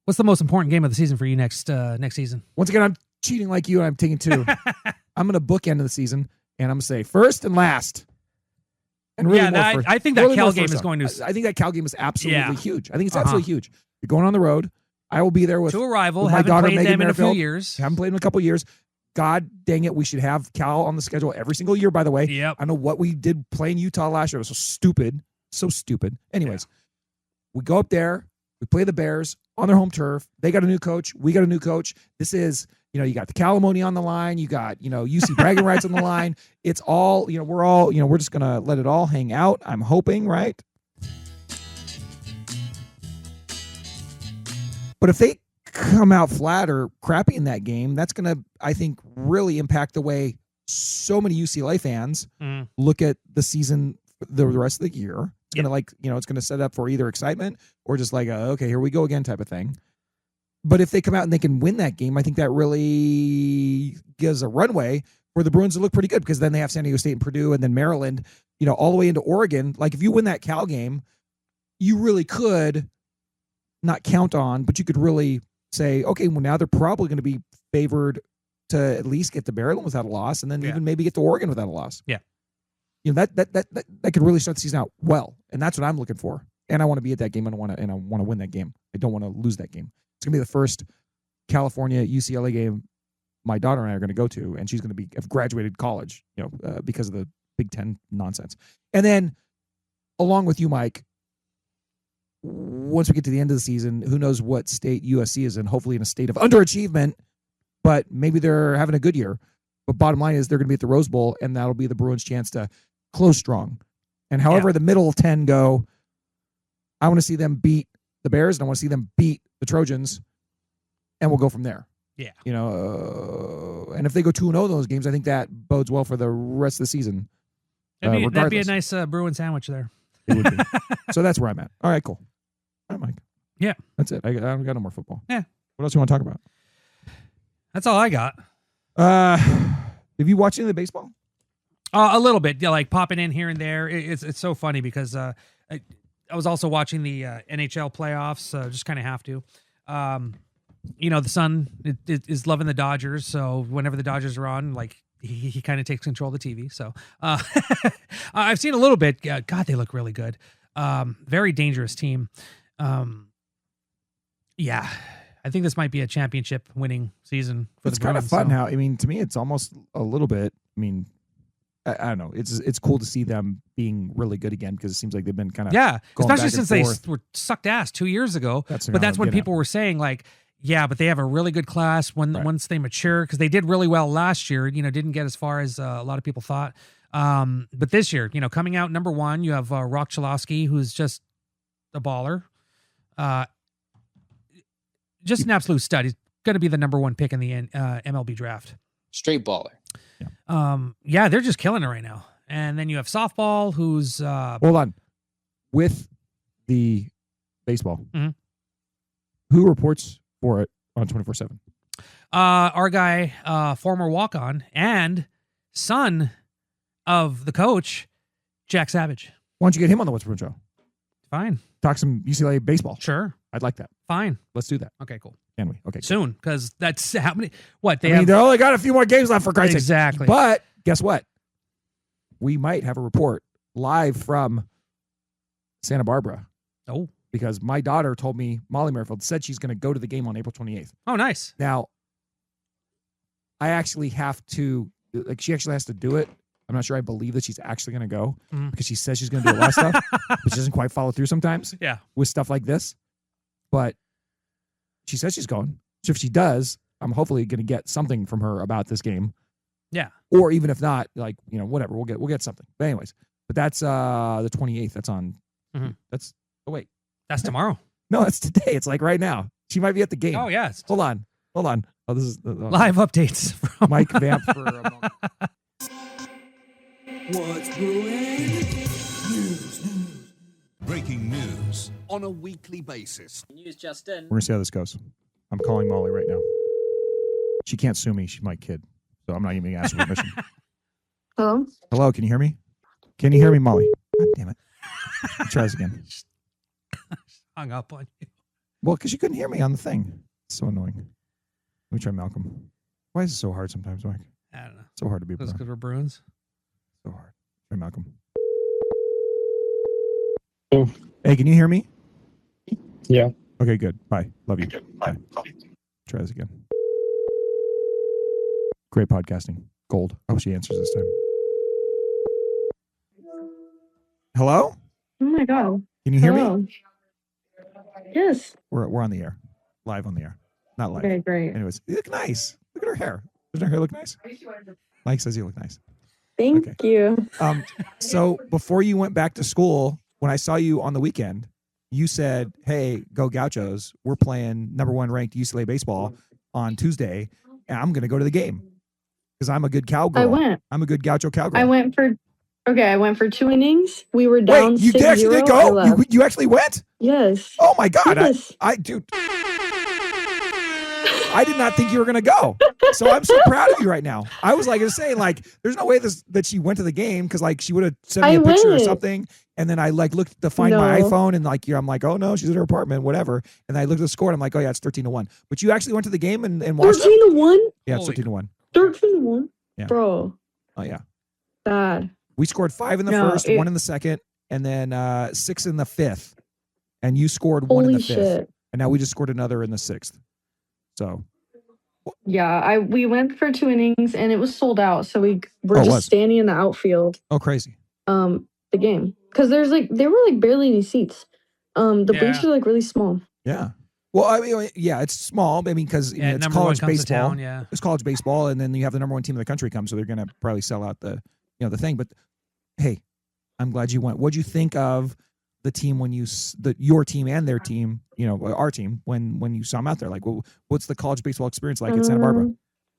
What's the most important game of the season for you next season? Once again, I'm cheating like you, and I'm taking 2. I'm going to bookend of the season, and I'm going to say first and last. And really I think that Cal game is going to. I think that Cal game is absolutely huge. I think it's absolutely huge. You're going on the road. I will be there with to a rival. With my haven't daughter played Megan them in Merrifield. a few years. Haven't played in a couple of years. God dang it, we should have Cal on the schedule every single year. By the way, yep. I know what we did playing Utah last year. It was so stupid. Anyways, we go up there. We play the Bears. on their home turf. They got a new coach. We got a new coach. This is, you got the Calamoni on the line. You got, UC bragging rights on the line. It's all, we're just going to let it all hang out. I'm hoping, right? But if they come out flat or crappy in that game, that's going to, I think, really impact the way so many UCLA fans look at the season, the rest of the year. It's going to it's going to set up for either excitement or just like, okay, here we go again type of thing. But if they come out and they can win that game, I think that really gives a runway for the Bruins to look pretty good, because then they have San Diego State and Purdue and then Maryland, all the way into Oregon. Like, if you win that Cal game, you really could not count on, but you could really say, okay, well, now they're probably going to be favored to at least get to Maryland without a loss, and then even maybe get to Oregon without a loss. Yeah. That could really start the season out well. And that's what I'm looking for. And I want to be at that game, and I want to win that game. I don't want to lose that game. It's going to be the first California UCLA game my daughter and I are going to go to, and she's going to have graduated college, because of the Big Ten nonsense. And then, along with you, Mike, once we get to the end of the season, who knows what state USC is in? Hopefully in a state of underachievement, but maybe they're having a good year. But bottom line is they're going to be at the Rose Bowl, and that'll be the Bruins' chance to close strong. And however the middle 10 go, I want to see them beat the Bears, and I want to see them beat the Trojans, and we'll go from there. Yeah. And if they go 2-0 in those games, I think that bodes well for the rest of the season. That'd be a nice Bruin sandwich there. It would be. So that's where I'm at. All right, cool. All right, Mike. Yeah. That's it. I don't got no more football. Yeah. What else you want to talk about? That's all I got. Have you watched any of the baseball? A little bit, like popping in here and there. It's so funny because I was also watching the NHL playoffs. Just kind of have to. The son is loving the Dodgers, so whenever the Dodgers are on, like he kind of takes control of the TV. So I've seen a little bit. God, they look really good. Very dangerous team. Yeah. I think this might be a championship winning season for it's the Bruins. It's kind of fun how, to me, it's almost a little bit, I don't know. It's cool to see them being really good again, because it seems like they've been kind of especially since they were sucked ass 2 years ago. That's when people were saying like, yeah, but they have a really good class once they mature, because they did really well last year. Didn't get as far as a lot of people thought. But this year, coming out number one, you have Rock Chalosky, who's just a baller. Just an absolute stud. He's going to be the number one pick in the MLB draft. Straight baller. Yeah. They're just killing it right now. And then you have softball, who's hold on, with the baseball. Who reports for it on 24/7? Our guy, former walk-on and son of the coach, Jack Savage. Why don't you get him on the What's Bruin Show? Fine. Talk some UCLA baseball. Sure. I'd like that. Fine. Let's do that. Okay, cool. Can we? Okay. Soon, because that's how many. What they they only got a few more games left, for Christ's sake. Exactly. But guess what? We might have a report live from Santa Barbara. Oh. Because my daughter told me, Molly Merrifield said she's going to go to the game on April 28th. Oh, nice. Now, I actually have to, she actually has to do it. I'm not sure I believe that she's actually going to go, because she says she's going to do a lot of stuff, but she doesn't quite follow through sometimes with stuff like this. But she says she's going. So if she does, I'm hopefully going to get something from her about this game. Yeah. Or even if not, whatever, we'll get something. But anyways, the 28th. That's on. That's that's tomorrow. No, that's today. It's like right now. She might be at the game. Oh yeah. Hold on. Oh, this is live updates from Mike Vamp for a moment. What's brewing? News. Breaking news on a weekly basis. News just in. We're going to see how this goes. I'm calling Molly right now. She can't sue me. She's my kid. So I'm not even going to ask her permission. Hello? Hello, can you hear me? Can you hear me, Molly? God damn it. Let's try this again. Hung up on you. Well, because you couldn't hear me on the thing. It's so annoying. Let me try Malcolm. Why is it so hard sometimes, Mike? I don't know. It's so hard to be a Because Bruin. we're Bruins. So hard. Try Malcolm. Hey, can you hear me? Yeah. Okay, good. Bye. Love you. Bye. Try this again. Great podcasting. Gold. I hope she answers this time. Hello? Oh my God. Can you hear me? Hello. Yes. We're on the air. live on the air. Not live. Okay, great. Anyways, you look nice. Look at her hair. Doesn't her hair look nice? Mike says you look nice. Thank you. So before you went back to school, when I saw you on the weekend, you said, "Hey, go Gauchos! We're playing #1 ranked UCLA baseball on Tuesday, and I'm going to go to the game because I'm a good cowgirl. I went. I'm a good Gaucho cowgirl." I went for 2 innings. We were down. Wait, you 6-0. actually did go? You actually went? Yes. Oh my God! Yes. Dude, I did not think you were going to go. So I'm so proud of you right now. I was like going to say, like, there's no way that she went to the game because, like, she would have sent me a picture or something. And then I, like, looked to find my iPhone and, like, I'm like, oh, no, she's in her apartment, whatever. And I looked at the score and I'm like, oh, yeah, it's 13-1. But you actually went to the game and watched 13-1? Yeah, it's 13-1. 13-1? Yeah. Bro. Oh, yeah. Bad. We scored 5 in the first, 1 in the second, and then 6 in the fifth. And you scored 1 in the fifth. Shit. And now we just scored another in the sixth. So. Yeah, we went for 2 innings and it was sold out. So we were just standing in the outfield. Oh, crazy. The game. Because there were like barely any seats. The bleachers are like really small. Yeah. Well, I mean, yeah, it's small. I mean, because it's college baseball. Town, It's college baseball, and then you have the #1 team in the country come, so they're going to probably sell out the thing. But hey, I'm glad you went. What'd you think of the team when your team and their team, our team, when you saw them out there? Like, what's the college baseball experience like in Santa Barbara?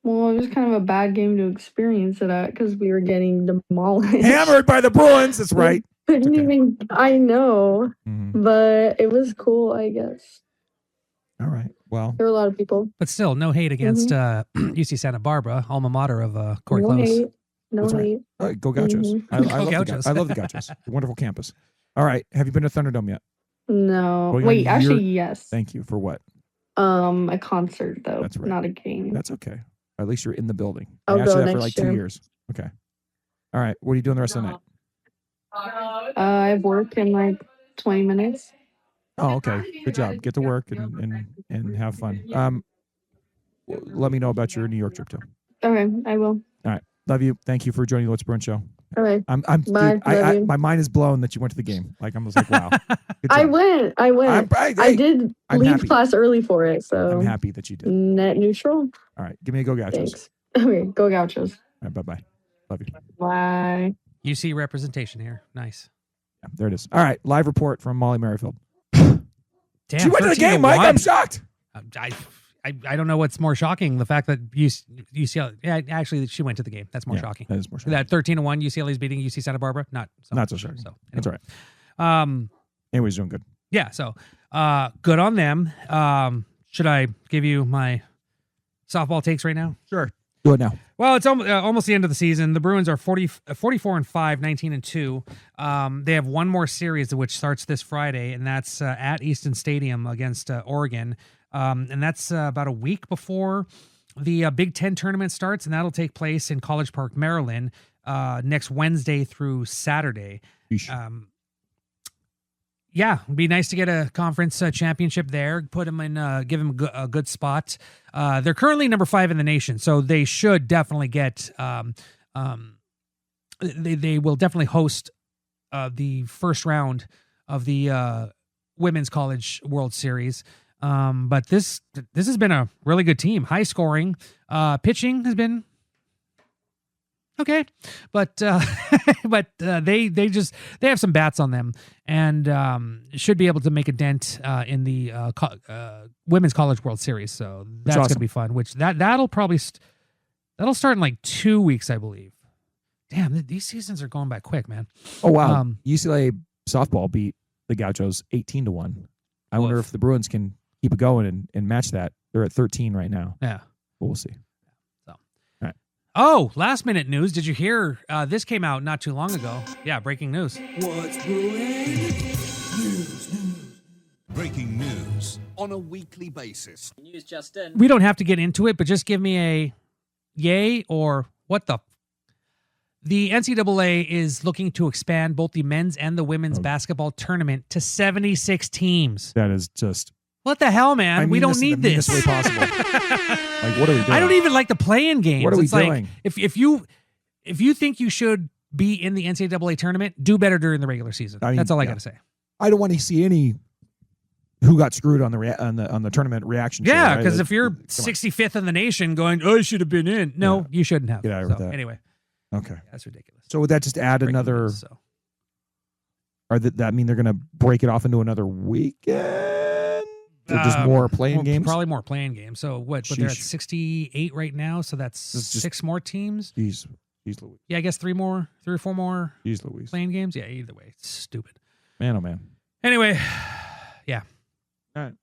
Well, it was kind of a bad game to experience it at because we were getting demolished. Hammered by the Bruins. That's right. Couldn't even. I know, but it was cool, I guess. All right. Well, there were a lot of people, but still, no hate against UC Santa Barbara, alma mater of Corey no Close. Hate. No That's hate. Right. All right, go Gauchos. I love the Gauchos. Wonderful campus. All right. Have you been to Thunderdome yet? No. Wait, actually, yes. Thank you. For what? A concert though. That's right. Not a game. That's okay. At least you're in the building. I'll I asked go you that for next like year. 2 years. Okay. All right. What are you doing the rest of the night? I have work in like 20 minutes. Oh, okay. Good job. Get to work and have fun. Let me know about your New York trip too. Okay, I will. All right. Love you. Thank you for joining the Let's Bruin Show. All right. Dude, my mind is blown that you went to the game. Like, I was like, wow. I went. I did leave happy. class early for it, so I'm happy that you did. Net neutral. All right. Give me a go Gauchos. Thanks. Okay, go Gauchos. All right. Bye-bye. Love you. Bye. UC representation here. Nice. Yeah, there it is. All right. Live report from Molly Merrifield. Damn, she went to the game, Mike. I'm shocked. I don't know what's more shocking. The fact that UCLA, actually, she went to the game. That's more shocking. That is more shocking. That 13-1 UCLA is beating UC Santa Barbara. Not so shocking. So, anyway. That's all right. Anyways, doing good. Yeah. So, good on them. Should I give you my softball takes right now? Sure. Do it now. Well, it's almost the end of the season. The Bruins are 44-5, 19-2. They have one more series, which starts this Friday, and that's at Easton Stadium against Oregon. And that's about a week before the Big Ten tournament starts, and that'll take place in College Park, Maryland, next Wednesday through Saturday. Yeah, it'd be nice to get a conference championship there. Put them in, give them a good spot. They're currently number 5 in the nation, so they should definitely get. They will definitely host the first round of the Women's College World Series. But this has been a really good team. High scoring. Pitching has been okay, but they have some bats on them and should be able to make a dent in the Women's College World Series. So that's awesome. Gonna be fun. Which that'll probably that'll start in like 2 weeks, I believe. Damn, these seasons are going by quick, man. Oh wow! UCLA softball beat the Gauchos 18-1. I wonder if the Bruins can keep it going and match that. They're at 13 right now. Yeah, but we'll see. So, all right. Oh, last minute news. Did you hear? This came out not too long ago. Yeah, breaking news. What's brewing? News. Breaking news on a weekly basis. News just in. We don't have to get into it, but just give me a yay or what the. The NCAA is looking to expand both the men's and the women's basketball tournament to 76 teams. That is just... What the hell, man? We don't need this. Way possible. Like, what are we doing? I don't even like the play-in games. What are we doing? Like, if you think you should be in the NCAA tournament, do better during the regular season. I mean, that's all I got to say. I don't want to see any who got screwed on the tournament reaction show. Yeah, right? because if you're 65th in the nation going, oh, I should have been in. No, you shouldn't have. Get out with that. Anyway. Okay. Yeah, that's ridiculous. So would that just add another? News, so. Or that mean they're going to break it off into another weekend? Or just more playing games? Probably more playing games. So what? But they're at 68 right now. So that's 6 more teams. Jeez Louise. Yeah, I guess 3 or 4 more Jeez Louise. playing games. Yeah, either way, it's stupid. Man, oh man. Anyway, yeah. All right.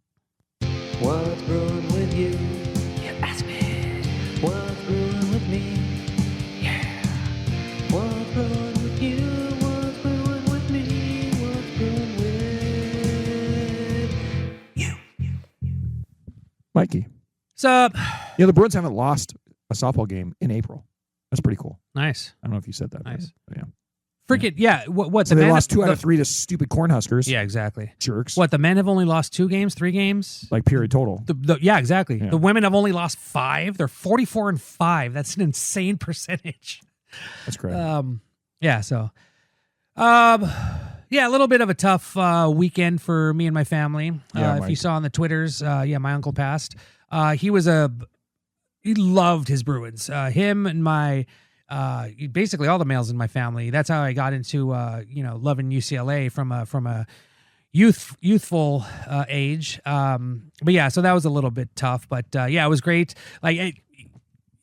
What's brewing with you? You ask me. What's brewing with me? Yeah. What's brewing with you? What's brewing with me? What's brewing with you? Mikey. What's up? The Bruins haven't lost a softball game in April. That's pretty cool. Nice. I don't know if you said that. Nice. But yeah. Freaking, yeah. What So they lost 2 out of 3 to stupid Cornhuskers. Yeah, exactly. Jerks. What, the men have only lost 2 games, 3 games? Like period total. Yeah, exactly. Yeah. The women have only lost 5. They're 44-5. That's an insane percentage. That's great. Yeah, so yeah, a little bit of a tough weekend for me and my family. If you saw on the Twitters, my uncle passed. He loved his Bruins. Him and my basically all the males in my family. That's how I got into loving UCLA from a youthful age. But yeah, so that was a little bit tough. But yeah, it was great.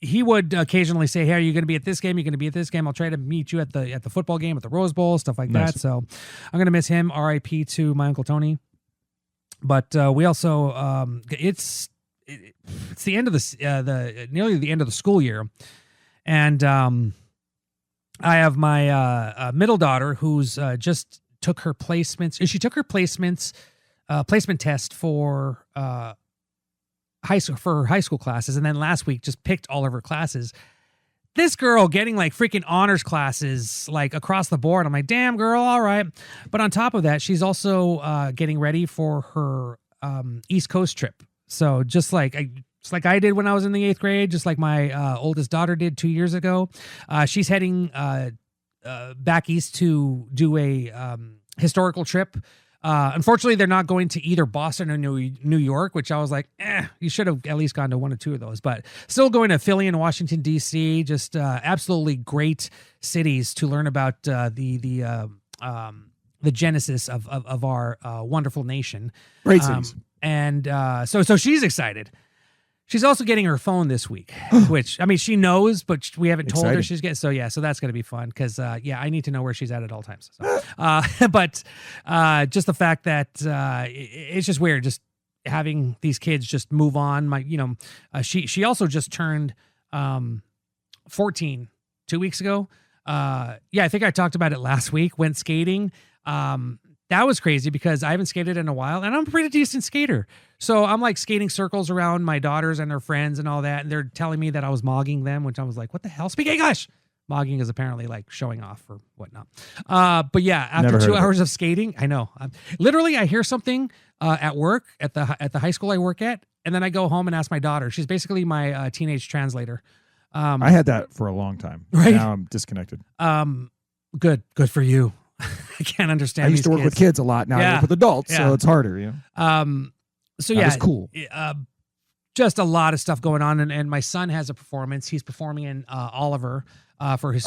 He would occasionally say, "Hey, are you going to be at this game? You're going to be at this game. I'll try to meet you at the football game, at the Rose Bowl, stuff like that." So I'm going to miss him. R.I.P. to my Uncle Tony. But we also it's the end of nearly the end of the school year, and I have my middle daughter who's just took her placements. She took her placement test for high school classes, and then last week just picked all of her classes. This girl getting like freaking honors classes like across the board. I'm like, damn girl, all right. But on top of that, she's also getting ready for her East Coast trip. So just like I did when I was in the 8th grade, just like my oldest daughter did 2 years ago, she's heading back east to do a historical trip. Unfortunately, they're not going to either Boston or New York, which I was like, you should have at least gone to 1 or 2 of those. But still going to Philly and Washington, D.C., just absolutely great cities to learn about the genesis of our wonderful nation. Great cities. And so she's excited. She's also getting her phone this week, which, I mean, she knows, but we haven't told her she's getting. So, yeah, so that's going to be fun because, I need to know where she's at all times. So, but just the fact that it's just weird just having these kids just move on. She also just turned 14 2 weeks ago. I think I talked about it last week, went skating. That was crazy because I haven't skated in a while, and I'm a pretty decent skater. So I'm like skating circles around my daughters and their friends and all that, and they're telling me that I was mogging them, which I was like, what the hell? Speak English! Mogging is apparently like showing off or whatnot. But yeah, after 2 hours of skating, I know. Literally, I hear something at work, at the high school I work at, and then I go home and ask my daughter. She's basically my teenage translator. I had that for a long time. Right? Now I'm disconnected. Good for you. I can't understand. I used to work with kids a lot. Now I work with adults, so it's harder. So that was cool. Just a lot of stuff going on, and my son has a performance. He's performing in Oliver for his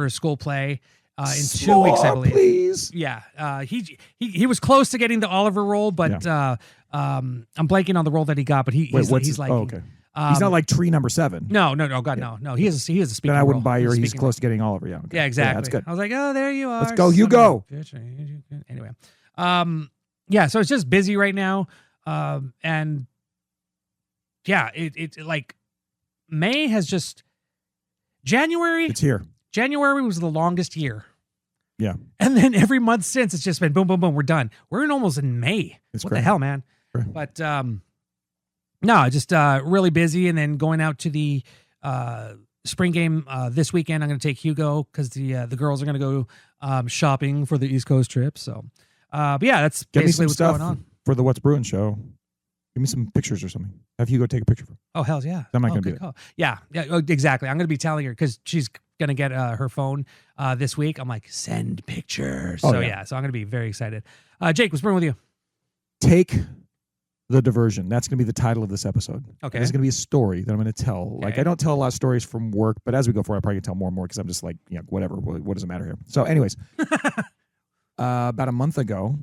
school play in 2 weeks, I believe. Please. Yeah, he was close to getting the Oliver role, but I'm blanking on the role that he got. But he's like, okay. He's not like tree number 7. No, God, no. He has a speaking. Then I wouldn't buy your. He's role. close to getting Oliver. Yeah. Okay. Yeah, exactly. Yeah, that's good. I was like, oh, there you are. Let's go. You go. Anyway, so it's just busy right now, and yeah, it like May has just January. It's here. January was the longest year. Yeah. And then every month since, it's just been boom, boom, boom. We're done. We're almost in May. It's what great. The hell, man? Great. But no, just really busy, and then going out to the spring game this weekend. I'm going to take Hugo because the girls are going to go shopping for the East Coast trip. So, but yeah, that's basically what's going on for the What's Bruin show. Give me some pictures or something. Have Hugo take a picture for me. Oh, hell yeah. I'm not going to do it. Yeah, exactly. I'm going to be telling her because she's going to get her phone this week. I'm like, send pictures. So, yeah, so I'm going to be very excited. Jake, what's brewing with you? Take The Diversion. That's going to be the title of this episode. Okay. It's going to be a story that I'm going to tell. Like, Okay. I don't tell a lot of stories from work, but as we go forward, I probably can tell more and more because I'm just like, whatever. What does it matter here? So, anyways, about a month ago,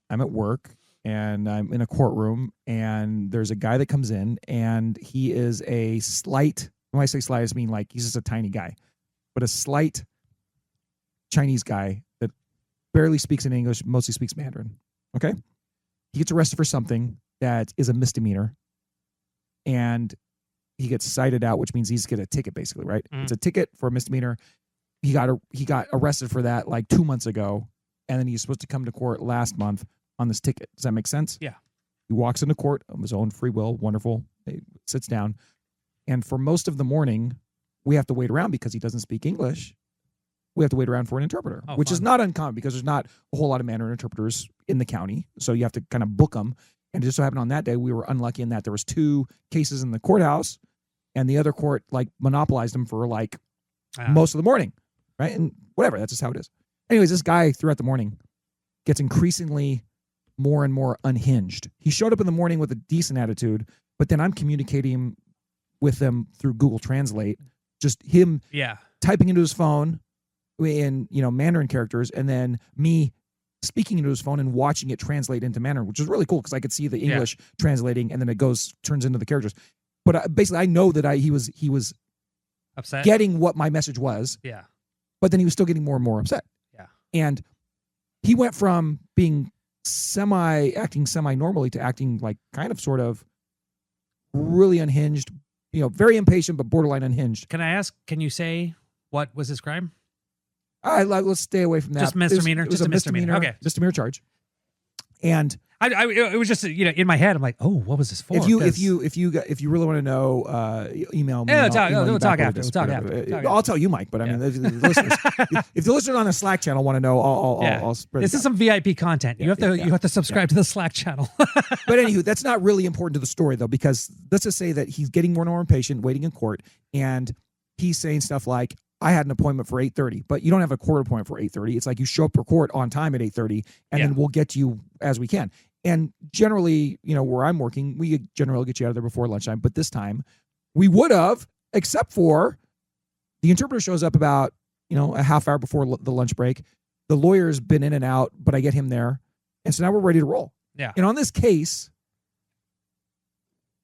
I'm at work and I'm in a courtroom, and there's a guy that comes in, and he is a slight. When I say slight, I just mean like he's just a tiny guy, but a slight Chinese guy that barely speaks in English, mostly speaks Mandarin. Okay. He gets arrested for something that is a misdemeanor, and he gets cited out, which means he's get a ticket, basically, right? It's a ticket for a misdemeanor. He got arrested for that like 2 months ago, and then he's supposed to come to court last month on this ticket. Does that make sense? Yeah. He walks into court of his own free will. Wonderful. He sits down, and for most of the morning, we have to wait around because he doesn't speak English. We have to wait around for an interpreter, which is not uncommon because there's not a whole lot of Mandarin interpreters in the county. So you have to kind of book them. And it just so happened on that day, we were unlucky in that there was 2 cases in the courthouse, and the other court like monopolized them for like most of the morning, right? And whatever, that's just how it is. Anyways, this guy throughout the morning gets increasingly more and more unhinged. He showed up in the morning with a decent attitude, but then I'm communicating with him through Google Translate, just him typing into his phone in Mandarin characters, and then me speaking into his phone and watching it translate into Mandarin, which is really cool because I could see the English translating, and then it turns into the characters. But basically, I know that he was upset, getting what my message was. Yeah. But then he was still getting more and more upset. Yeah. And he went from being acting semi-normally to acting like kind of sort of really unhinged, very impatient, but borderline unhinged. Can I ask, can you say what was his crime? Let's stay away from that. Just misdemeanor. It was just a misdemeanor. Okay. Misdemeanor charge. And it was just in my head. I'm like, oh, what was this for? If you really want to know, email me. We'll talk after. I'll tell you, Mike. But I mean, if the listeners on the Slack channel want to know, I'll spread. This is some VIP content. You have to subscribe to the Slack channel. But anywho, that's not really important to the story though, because let's just say that he's getting more and more impatient, waiting in court, and he's saying stuff like, I had an appointment for 8:30, but you don't have a court appointment for 8:30. It's like you show up for court on time at 8:30, and then we'll get to you as we can. And generally, where I'm working, we generally get you out of there before lunchtime. But this time, we would have, except for the interpreter shows up about a half hour before the lunch break. The lawyer's been in and out, but I get him there, and so now we're ready to roll. Yeah. And on this case,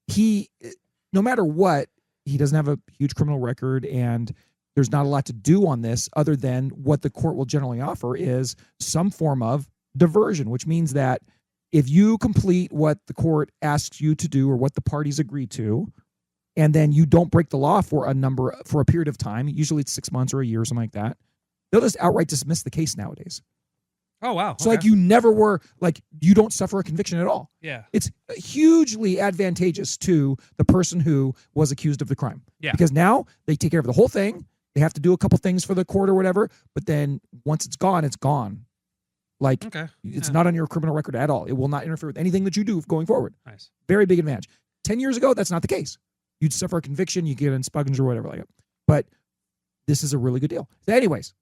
no matter what, he doesn't have a huge criminal record, and there's not a lot to do on this other than what the court will generally offer is some form of diversion, which means that if you complete what the court asks you to do or what the parties agree to, and then you don't break the law for a period of time, usually it's 6 months or a year or something like that, they'll just outright dismiss the case nowadays. Oh, wow. So like you never were, like you don't suffer a conviction at all. Yeah. It's hugely advantageous to the person who was accused of the crime. Yeah. Because now they take care of the whole thing. They have to do a couple things for the court or whatever, but then once it's gone, it's gone. Like it's not on your criminal record at all. It will not interfere with anything that you do going forward. Nice. Very big advantage. 10 years ago, that's not the case. You'd suffer a conviction, you get expunged or whatever like that. But this is a really good deal. So anyways,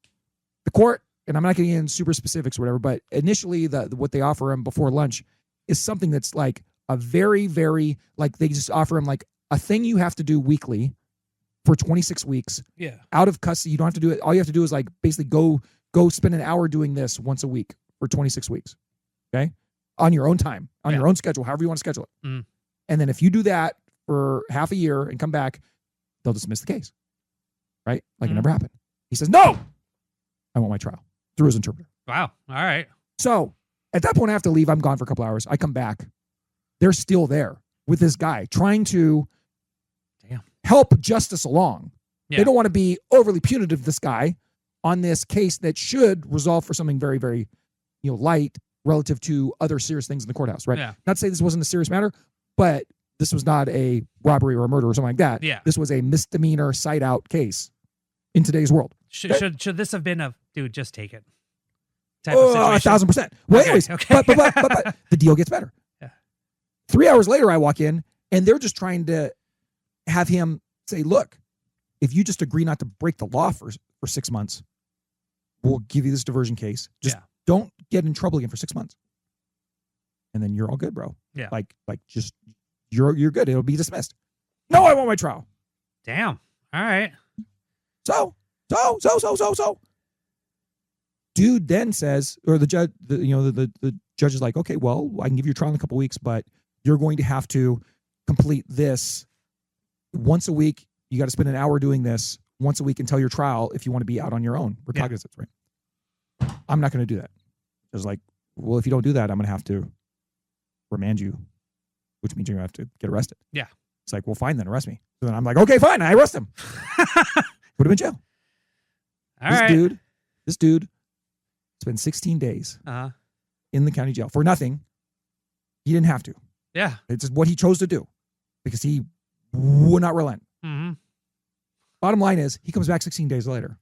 the court, and I'm not getting in super specifics or whatever, but initially what they offer him before lunch is something that's like a very, very, like they just offer him like a thing you have to do weekly for 26 weeks. Yeah. Out of custody. You don't have to do it. All you have to do is like basically go spend an hour doing this once a week for 26 weeks. Okay. On your own time, on your own schedule, however you want to schedule it. Mm. And then if you do that for half a year and come back, they'll dismiss the case. Right? Like it never happened. He says, no, I want my trial through his interpreter. Wow. All right. So at that point, I have to leave. I'm gone for a couple hours. I come back. They're still there with this guy trying to help justice along. Yeah. They don't want to be overly punitive to this guy on this case that should resolve for something very, very, light relative to other serious things in the courthouse, right? Yeah. Not to say this wasn't a serious matter, but this was not a robbery or a murder or something like that. Yeah. This was a misdemeanor cite out case in today's world. Should this have been a dude, just take it type of situation? 1,000%. Well, Okay, anyways, okay. but the deal gets better. Yeah. 3 hours later, I walk in and they're just trying to have him say, look, if you just agree not to break the law for 6 months, we'll give you this diversion case. Just don't get in trouble again for 6 months. And then you're all good, bro. Yeah. Like just you're good. It'll be dismissed. No, I want my trial. Damn. All right. So. Dude then says, or the judge, the judge is like, okay, well, I can give you a trial in a couple weeks, but you're going to have to complete this once a week. You got to spend an hour doing this once a week until your trial if you want to be out on your own. Recognizance, right? I'm not going to do that. I was like, well, if you don't do that, I'm going to have to remand you, which means you're going to have to get arrested. Yeah. It's like, well, fine, then arrest me. So then I'm like, okay, fine, I arrest him. Put him in jail. This dude spent 16 days in the county jail for nothing. He didn't have to. Yeah. It's just what he chose to do because he would not relent. Mm-hmm. Bottom line is he comes back 16 days later.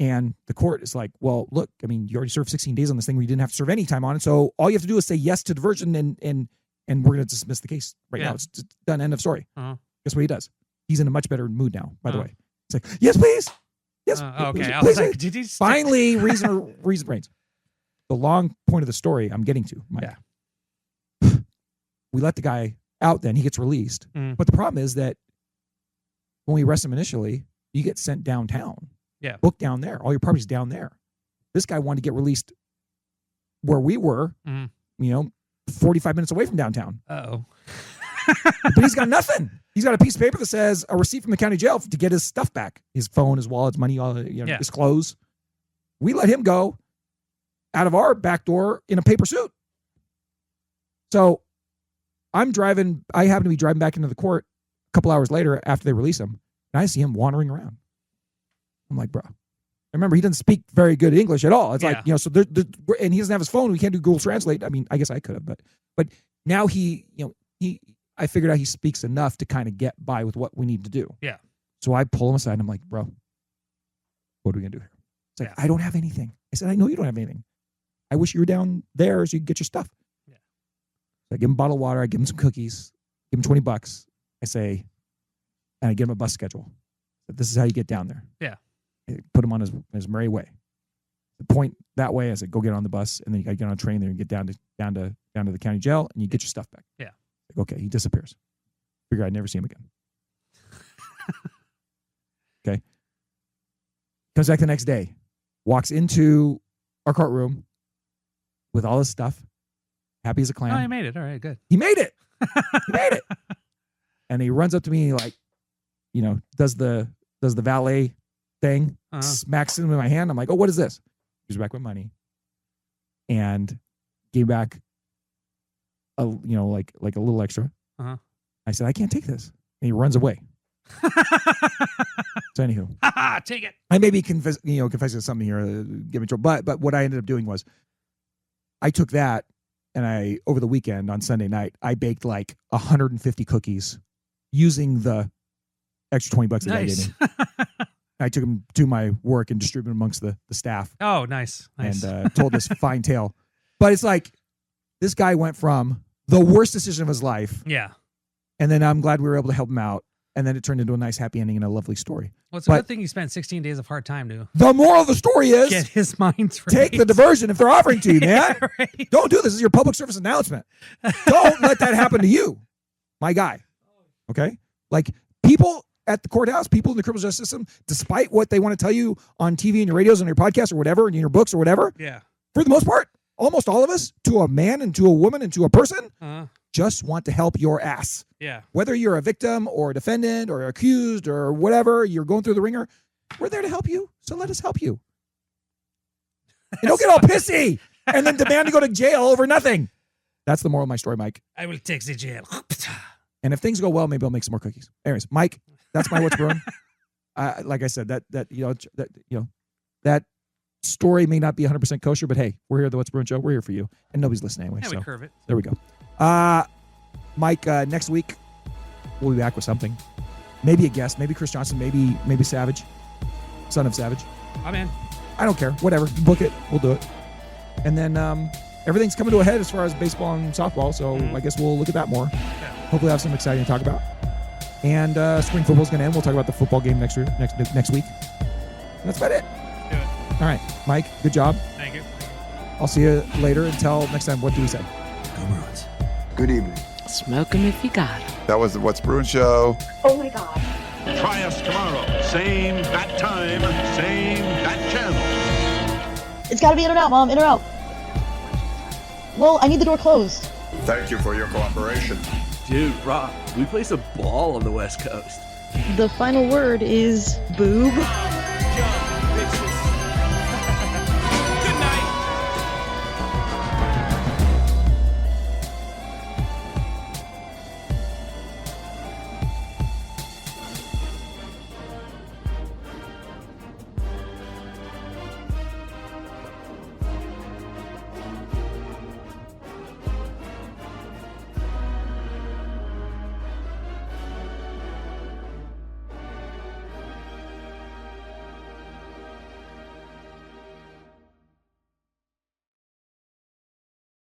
And the court is like, well, look, I mean, you already served 16 days on this thing where you didn't have to serve any time on it. So all you have to do is say yes to diversion and we're going to dismiss the case right now. It's done. End of story. Guess what he does? He's in a much better mood now, by the way. It's like, yes, please. Yes. Okay. I please, was like, did he finally, reason brains. The long point of the story I'm getting to, Mike. Yeah. We let the guy out then. He gets released. But the problem is that when we arrest him initially, you get sent downtown. Yeah. Booked down there. All your property's down there. This guy wanted to get released where we were, 45 minutes away from downtown. Uh-oh. But he's got nothing. He's got a piece of paper that says a receipt from the county jail to get his stuff back. His phone, his wallet, his money, his clothes. We let him go out of our back door in a paper suit. So I happen to be driving back into the court a couple hours later after they release him, and I see him wandering around. I'm like, bro. Remember, he doesn't speak very good English at all. It's like, so and he doesn't have his phone. We can't do Google Translate. I mean, I guess I could have, but now I figured out he speaks enough to kind of get by with what we need to do. Yeah. So I pull him aside and I'm like, bro, what are we going to do here? It's like, I don't have anything. I said, I know you don't have anything. I wish you were down there so you could get your stuff. Yeah. So I give him a bottle of water. I give him some cookies, give him $20. I say, and I give him a bus schedule. So this is how you get down there. Yeah. I put him on his merry way. The point that way, I said, go get on the bus, and then you got to get on a train there and get down to the county jail, and you get your stuff back. Yeah. Like, okay, he disappears. Figure I'd never see him again. Okay. Comes back the next day, walks into our courtroom with all his stuff, happy as a clam. Oh, he made it. All right, good. He made it. He made it. And he runs up to me like, does the valet thing, smacks him in my hand. I'm like, oh, what is this? He's back with money, and gave back a like a little extra. I said, I can't take this, and he runs away. So anywho, take it. I may be confessing something here, give me trouble. But what I ended up doing was, I took that, and over the weekend on Sunday night, I baked like 150 cookies using the extra $20 that I gave me. I took them to my work and distributed them amongst the staff. Oh, nice. And told this fine tale. But it's like, this guy went from the worst decision of his life. Yeah. And then I'm glad we were able to help him out. And then it turned into a nice happy ending and a lovely story. Well, it's a good thing you spent 16 days of hard time to. The moral of the story is, get his mind right. Take the diversion if they're offering to you, man. Yeah, right. Don't do this. This is your public service announcement. Don't let that happen to you, my guy. Okay? Like, people at the courthouse, people in the criminal justice system, despite what they want to tell you on TV and your radios and your podcasts or whatever, and in your books or whatever, for the most part, almost all of us, to a man and to a woman and to a person, just want to help your ass. Yeah. Whether you're a victim or a defendant or accused or whatever, you're going through the ringer, we're there to help you. So let us help you. And don't get all pissy and then demand to go to jail over nothing. That's the moral of my story, Mike. I will take the jail. And if things go well, maybe I'll make some more cookies. Anyways, Mike, that's my what's brewing. Like I said, that story may not be 100% kosher, but hey, we're here at the What's Bruin Show. We're here for you, and nobody's listening anyway. Yeah, so we curve it. There we go. Mike, next week we'll be back with something. Maybe a guest, maybe Chris Johnson, maybe Savage, son of Savage. I'm in. I don't care. Whatever. Book it. We'll do it. And then everything's coming to a head as far as baseball and softball, so I guess we'll look at that more. Yeah. Hopefully have something exciting to talk about. And spring football's going to end. We'll talk about the football game next week. And that's about it. Do it. All right. Mike, good job. Thank you. I'll see you later. Until next time, what do we say? Go Bruins. Good evening. Smoke 'em if you got 'em. That was the What's Bruin Show. Oh my God. Try us tomorrow. Same bat time, same bat channel. It's got to be in or out, Mom. In or out. Well, I need the door closed. Thank you for your cooperation. Dude, Rock, we play some ball on the West Coast. The final word is boob.